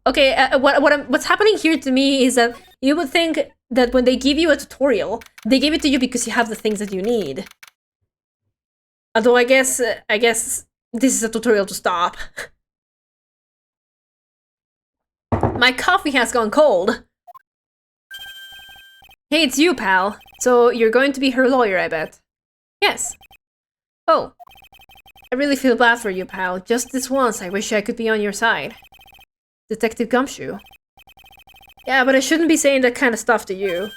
Okay, what's happening here to me is that you would think that when they give you a tutorial, they give it to you because you have the things that you need. Although I guess this is a tutorial to stop. My coffee has gone cold. Hey, it's you, pal. So you're going to be her lawyer, I bet. Yes. Oh. I really feel bad for you, pal. Just this once, I wish I could be on your side. Detective Gumshoe. Yeah, but I shouldn't be saying that kind of stuff to you.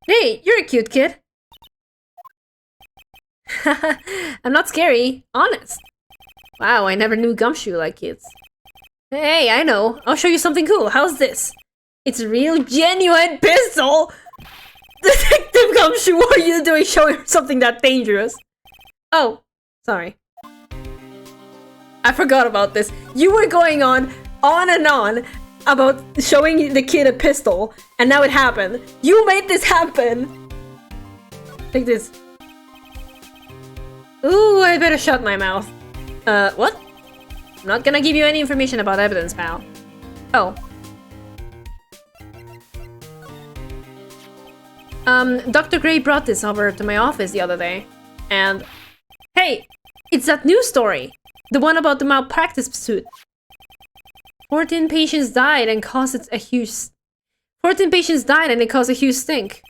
Hey, you're a cute kid. I'm not scary, honest. Wow, I never knew Gumshoe like kids. Hey, I know. I'll show you something cool. How's this? It's a real, genuine pistol! Detective Gumshoe, what are you doing showing her something that dangerous? Oh, sorry. I forgot about this. You were going on and on about showing the kid a pistol, and now it happened. You made this happen! Take this. Ooh, I better shut my mouth. What? I'm not gonna give you any information about evidence, pal. Oh. Dr. Gray brought this over to my office the other day, and... Hey! It's that news story! The one about the malpractice suit. 14 patients died and caused a huge... 14 patients died and it caused a huge stink.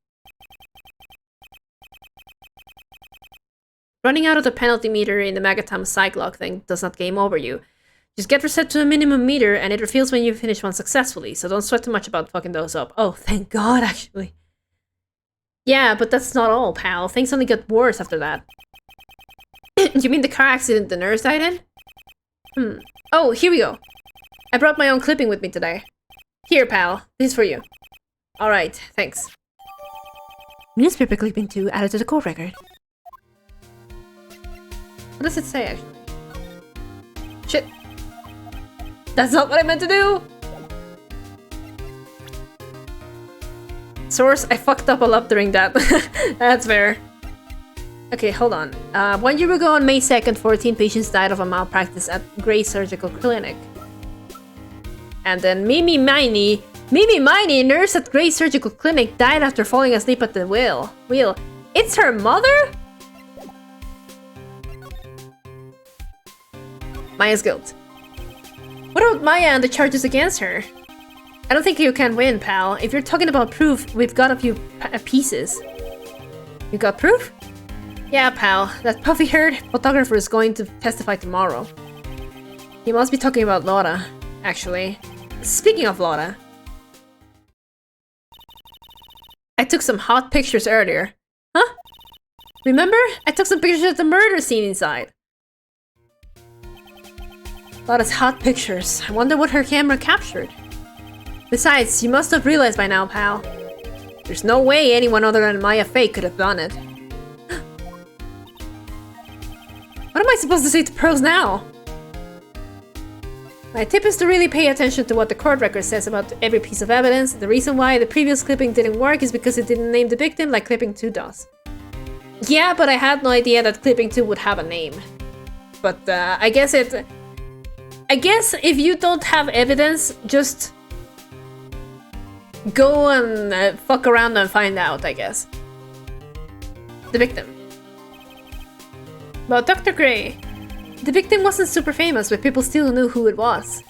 Running out of the penalty meter in the Magatam Psyche-Lock thing does not game over you. Just get reset to a minimum meter and it refills when you finish one successfully, so don't sweat too much about fucking those up. Oh, thank God, actually. Yeah, but that's not all, pal. Things only get worse after that. You mean the car accident the nurse died in? Oh, here we go. I brought my own clipping with me today. Here, pal. This is for you. Alright, thanks. Newspaper clipping 2 added to the court record. What does it say, actually? Shit. That's not what I meant to do! Source, I fucked up a lot during that. That's fair. Okay, hold on. 1 year ago on May 2nd, 14 patients died of a malpractice at Gray Surgical Clinic. And then Miney, nurse at Gray Surgical Clinic, died after falling asleep at the wheel. It's her mother? Maya's guilt. What about Maya and the charges against her? I don't think you can win, pal. If you're talking about proof, we've got a few pieces. You got proof? Yeah, pal. That puffy-haired photographer is going to testify tomorrow. He must be talking about Lotta, actually. Speaking of Lotta... I took some hot pictures earlier. Huh? Remember? I took some pictures of the murder scene inside. Lotta's hot pictures. I wonder what her camera captured. Besides, you must have realized by now, pal. There's no way anyone other than Maya Fake could have done it. What am I supposed to say to pros now? My tip is to really pay attention to what the court record says about every piece of evidence. The reason why the previous clipping didn't work is because it didn't name the victim like clipping 2 does. Yeah, but I had no idea that clipping 2 would have a name. But I guess if you don't have evidence, just go and fuck around and find out, I guess. The victim. About Dr. Gray. The victim wasn't super famous, but people still knew who he was.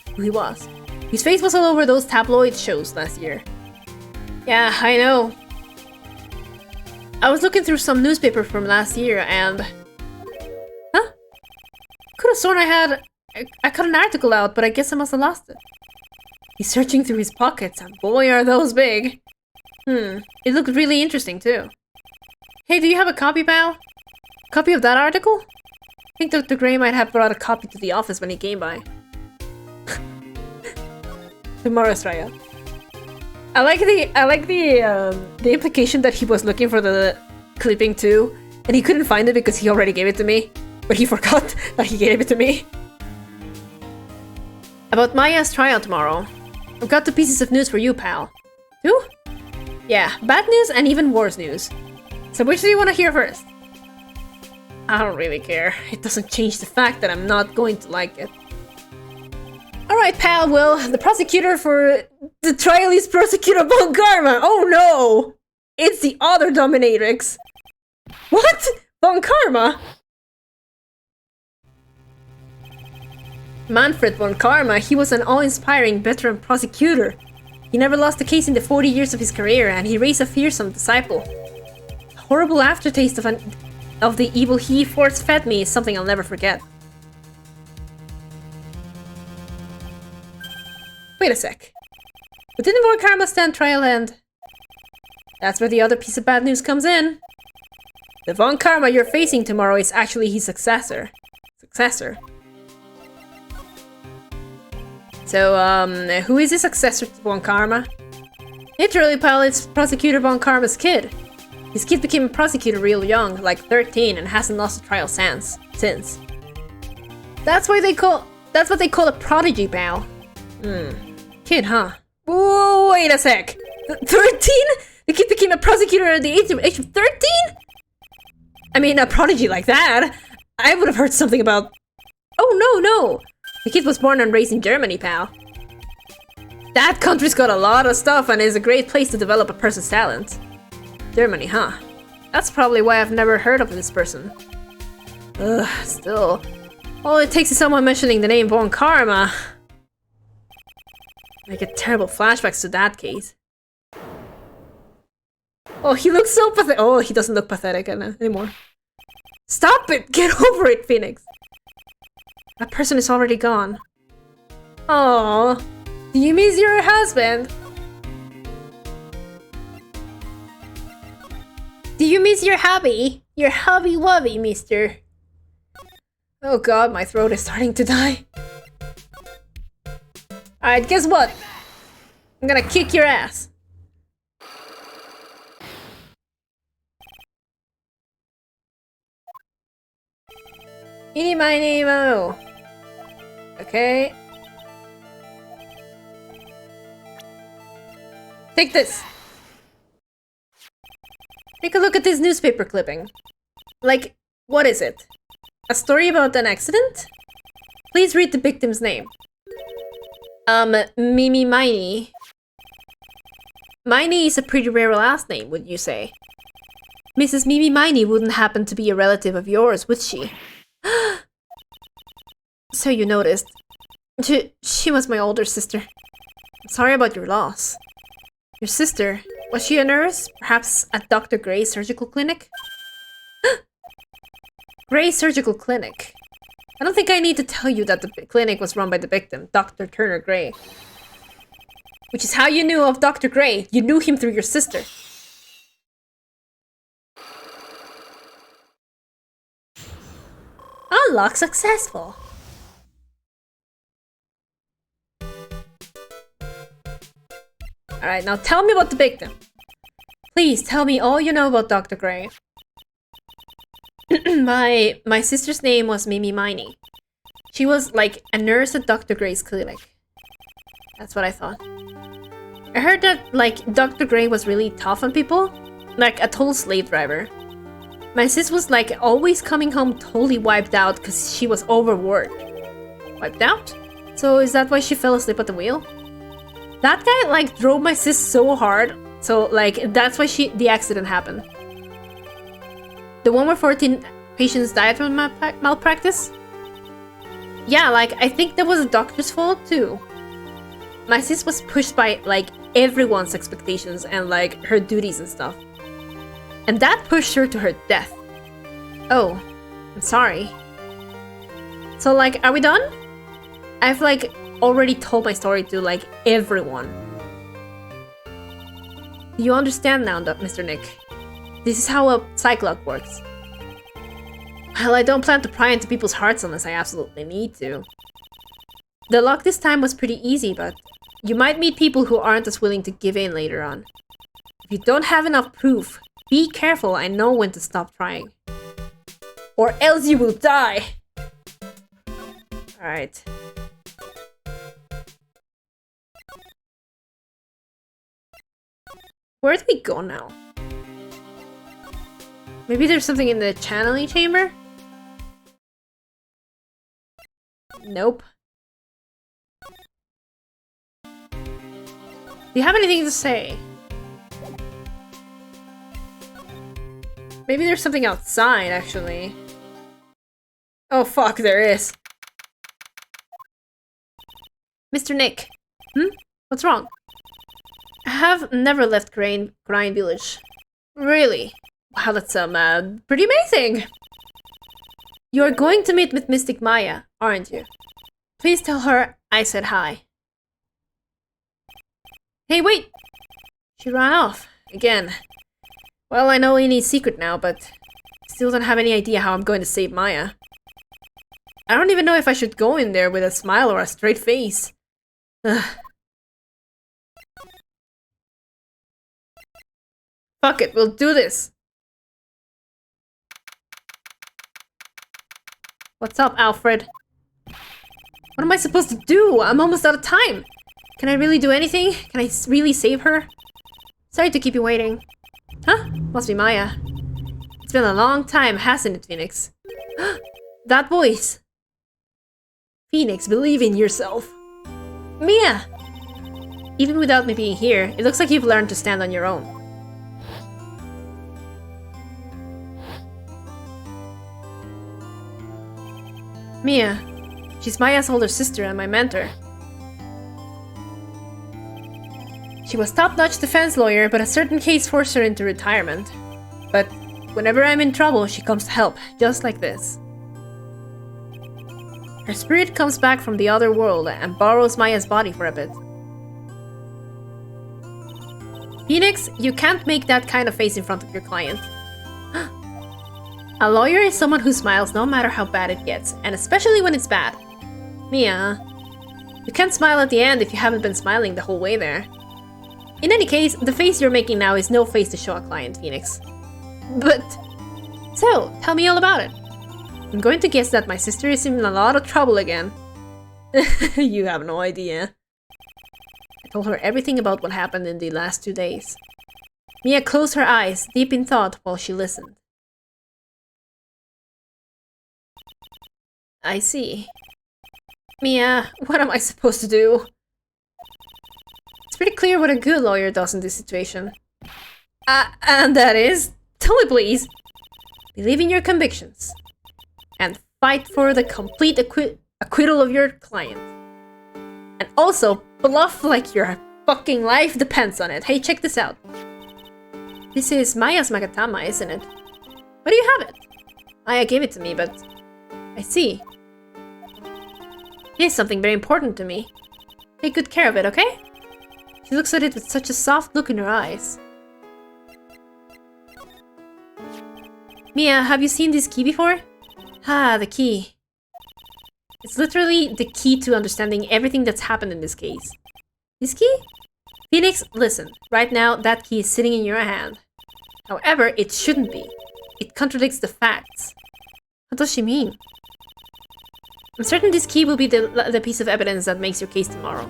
His face was all over those tabloid shows last year. Yeah, I know. I was looking through some newspaper from last year and... Huh? Could have sworn I cut an article out, but I guess I must have lost it. He's searching through his pockets, and boy are those big. It looked really interesting too. Hey, do you have a copy, pal? Copy of that article? I think Dr. Gray might have brought a copy to the office when he came by. Tomorrow's trial. I like the implication that he was looking for the clipping too, and he couldn't find it because he already gave it to me, but he forgot that he gave it to me. About Maya's trial tomorrow. I've got 2 pieces of news for you, pal. 2? Yeah, bad news and even worse news. So which do you want to hear first? I don't really care. It doesn't change the fact that I'm not going to like it. Alright, pal, well, the prosecutor for the trial is Prosecutor Von Karma. Oh no! It's the other dominatrix. What? Von Karma? Manfred Von Karma, he was an awe-inspiring veteran prosecutor. He never lost a case in the 40 years of his career, and he raised a fearsome disciple. The horrible aftertaste of the evil he force-fed me is something I'll never forget. Wait a sec. But didn't Von Karma stand trial and... That's where the other piece of bad news comes in. The Von Karma you're facing tomorrow is actually his successor. So, who is his successor to Von Karma? Literally, pal, it's Prosecutor Von Karma's kid. His kid became a prosecutor real young, like 13, and hasn't lost a trial since. That's what they call a prodigy, pal. Kid, huh? Whoa, wait a sec. 13? The kid became a prosecutor at the age of 13? I mean, a prodigy like that. I would have heard something about... Oh, no. The kid was born and raised in Germany, pal. That country's got a lot of stuff and is a great place to develop a person's talent. Germany, huh? That's probably why I've never heard of this person. Ugh, still. All it takes is someone mentioning the name Von Karma. I get terrible flashbacks to that case. Oh, he looks so pathetic. Oh, he doesn't look pathetic anymore. Stop it! Get over it, Phoenix! That person is already gone. Oh, do you miss your husband? Do you miss your hubby? Your hubby-wubby, mister? Oh god, my throat is starting to die. Alright, guess what? I'm gonna kick your ass. Eeny, miny, mo. Okay. Take this. Take a look at this newspaper clipping. Like, what is it? A story about an accident? Please read the victim's name. Mimi Miney. Miney is a pretty rare last name, would you say? Mrs. Mimi Miney wouldn't happen to be a relative of yours, would she? So you noticed. She was my older sister. I'm sorry about your loss. Your sister, was she a nurse? Perhaps at Dr. Gray's surgical clinic? Gray's surgical clinic. I don't think I need to tell you that the clinic was run by the victim, Dr. Turner Gray. Which is how you knew of Dr. Gray. You knew him through your sister. Unlock successful. Alright, now tell me about the victim. Please tell me all you know about Dr. Gray. My sister's name was Mimi Miney. She was like a nurse at Dr. Gray's clinic. That's what I thought. I heard that like Dr. Gray was really tough on people, like a total slave driver. My sis was like always coming home totally wiped out because she was overworked. Wiped out? So is that why she fell asleep at the wheel? That guy like drove my sis so hard, so like that's why the accident happened. The one where 14 patients died from malpractice? Yeah, like I think that was a doctor's fault too. My sis was pushed by like everyone's expectations and like her duties and stuff. And that pushed her to her death. Oh, I'm sorry. So like, are we done? I've like already told my story to like everyone. Do you understand now, Mr. Nick? This is how a Psyche-Lock works. Well, I don't plan to pry into people's hearts unless I absolutely need to. The lock this time was pretty easy, but you might meet people who aren't as willing to give in later on. If you don't have enough proof, be careful and know when to stop trying. Or else you will die! Alright. Where do we go now? Maybe there's something in the channeling chamber? Nope. Do you have anything to say? Maybe there's something outside, actually. Oh fuck, there is. Mr. Nick. What's wrong? I have never left Kurain Village. Really? Wow, that's pretty amazing! You're going to meet with Mystic Maya, aren't you? Please tell her I said hi. Hey, wait! She ran off. Again. Well, I know Amy's secret now, but still don't have any idea how I'm going to save Maya. I don't even know if I should go in there with a smile or a straight face. Ugh. Fuck it, we'll do this! What's up, Alfred? What am I supposed to do? I'm almost out of time! Can I really do anything? Can I really save her? Sorry to keep you waiting. Huh? Must be Maya. It's been a long time, hasn't it, Phoenix? That voice! Phoenix, believe in yourself. Mia! Even without me being here, it looks like you've learned to stand on your own. Mia. She's Maya's older sister and my mentor. She was top-notch defense lawyer, but a certain case forced her into retirement. But whenever I'm in trouble, she comes to help, just like this. Her spirit comes back from the other world and borrows Maya's body for a bit. Phoenix, you can't make that kind of face in front of your client. A lawyer is someone who smiles no matter how bad it gets, and especially when it's bad. Mia, you can't smile at the end if you haven't been smiling the whole way there. In any case, the face you're making now is no face to show a client, Phoenix. But... So, tell me all about it. I'm going to guess that my sister is in a lot of trouble again. You have no idea. I told her everything about what happened in the last 2 days. Mia closed her eyes, deep in thought, while she listened. I see. Mia, what am I supposed to do? It's pretty clear what a good lawyer does in this situation. And that is... Tell me please! Believe in your convictions. And fight for the complete acquittal of your client. And also, bluff like your fucking life depends on it. Hey, check this out. This is Maya's Magatama, isn't it? Where do you have it? Maya gave it to me, but... I see. It is something very important to me. Take good care of it, okay? She looks at it with such a soft look in her eyes. Mia, have you seen this key before? Ah, the key. It's literally the key to understanding everything that's happened in this case. This key? Phoenix, listen. Right now, that key is sitting in your hand. However, it shouldn't be. It contradicts the facts. What does she mean? I'm certain this key will be the piece of evidence that makes your case tomorrow.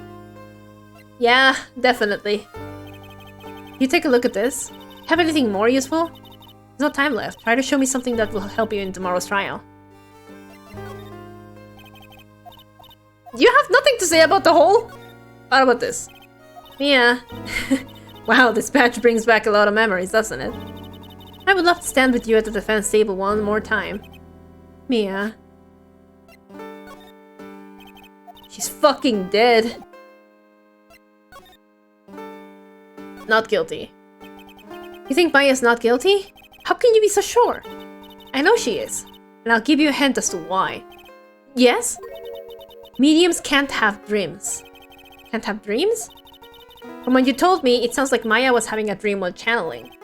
Yeah, definitely. You take a look at this. Have anything more useful? There's no time left. Try to show me something that will help you in tomorrow's trial. You have nothing to say about the whole? What about this? Mia. Wow, this patch brings back a lot of memories, doesn't it? I would love to stand with you at the defense table one more time. Mia. She's fucking dead. Not guilty. You think Maya's not guilty? How can you be so sure? I know she is. And I'll give you a hint as to why. Yes? Mediums can't have dreams. Can't have dreams? From what you told me, it sounds like Maya was having a dream while channeling.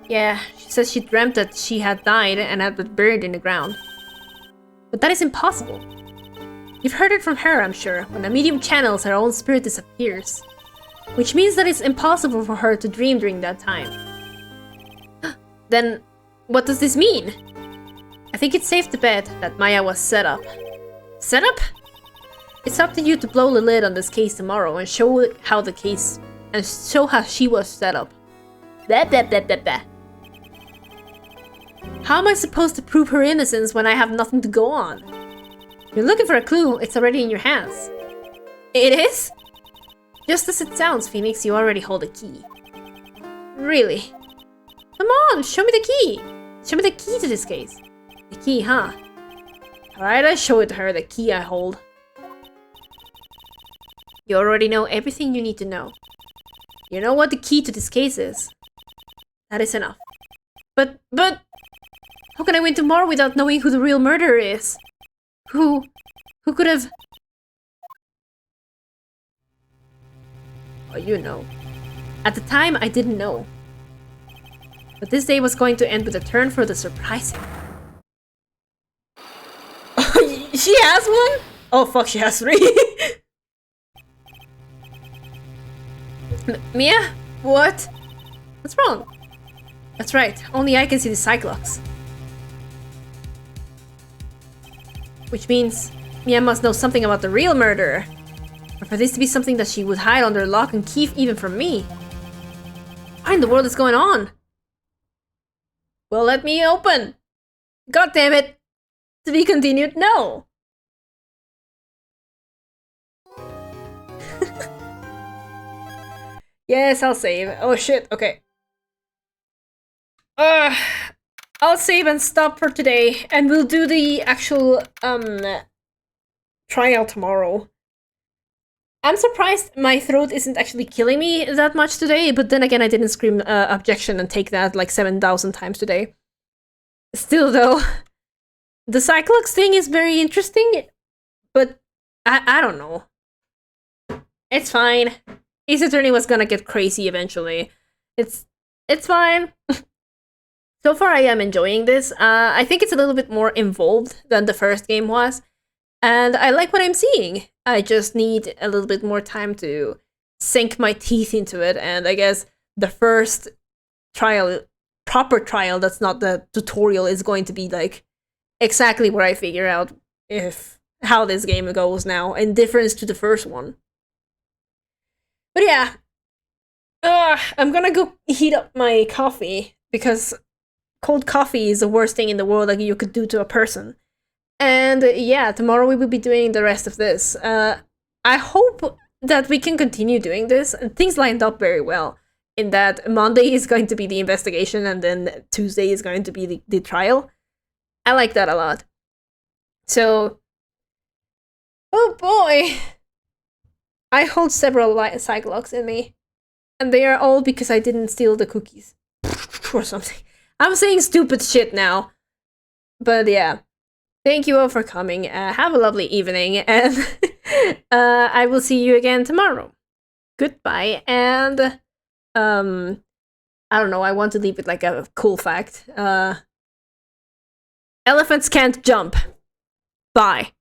Yeah, she says she dreamt that she had died and had been buried in the ground. But that is impossible. You've heard it from her, I'm sure. When a medium channels, her own spirit disappears. Which means that it's impossible for her to dream during that time. Then, what does this mean? I think it's safe to bet that Maya was set up. Set up? It's up to you to blow the lid on this case tomorrow and show how the case... and show how she was set up. Blah, blah, blah, blah, blah. How am I supposed to prove her innocence when I have nothing to go on? You're looking for a clue, it's already in your hands. It is? Just as it sounds, Phoenix, you already hold a key. Really? Come on, show me the key! Show me the key to this case. The key, huh? Alright, I show it to her, the key I hold. You already know everything you need to know. You know what the key to this case is. That is enough. But... How can I win tomorrow without knowing who the real murderer is? Who could have... Oh, you know. At the time, I didn't know. But this day was going to end with a turn for the surprising. She has one? Oh fuck, she has 3. Mia? What? What's wrong? That's right, only I can see the Psyche-Locks. Which means Mia must know something about the real murderer. Or for this to be something that she would hide under lock and key even from me. What in the world is going on? Well, let me open. God damn it. To be continued? No. Yes, I'll save. Oh shit, okay. I'll save and stop for today, and we'll do the actual, trial tomorrow. I'm surprised my throat isn't actually killing me that much today, but then again I didn't scream objection and take that like 7,000 times today. Still though, the Psyche-Locks thing is very interesting, but I don't know. It's fine. Ace Attorney was gonna get crazy eventually. It's fine. So far I am enjoying this. I think it's a little bit more involved than the first game was. And I like what I'm seeing. I just need a little bit more time to sink my teeth into it. And I guess the first trial, proper trial that's not the tutorial, is going to be like exactly where I figure out how this game goes now, in difference to the first one. But yeah, I'm gonna go heat up my coffee, because cold coffee is the worst thing in the world that you could do to a person. And yeah, tomorrow we will be doing the rest of this. I hope that we can continue doing this. Things lined up very well, in that Monday is going to be the investigation and then Tuesday is going to be the trial. I like that a lot. So, oh boy. I hold several Psyche-Locks in me. And they are all because I didn't steal the cookies. Or something. I'm saying stupid shit now. But yeah. Thank you all for coming. Have a lovely evening. And I will see you again tomorrow. Goodbye. And I don't know. I want to leave with like a cool fact. Elephants can't jump. Bye.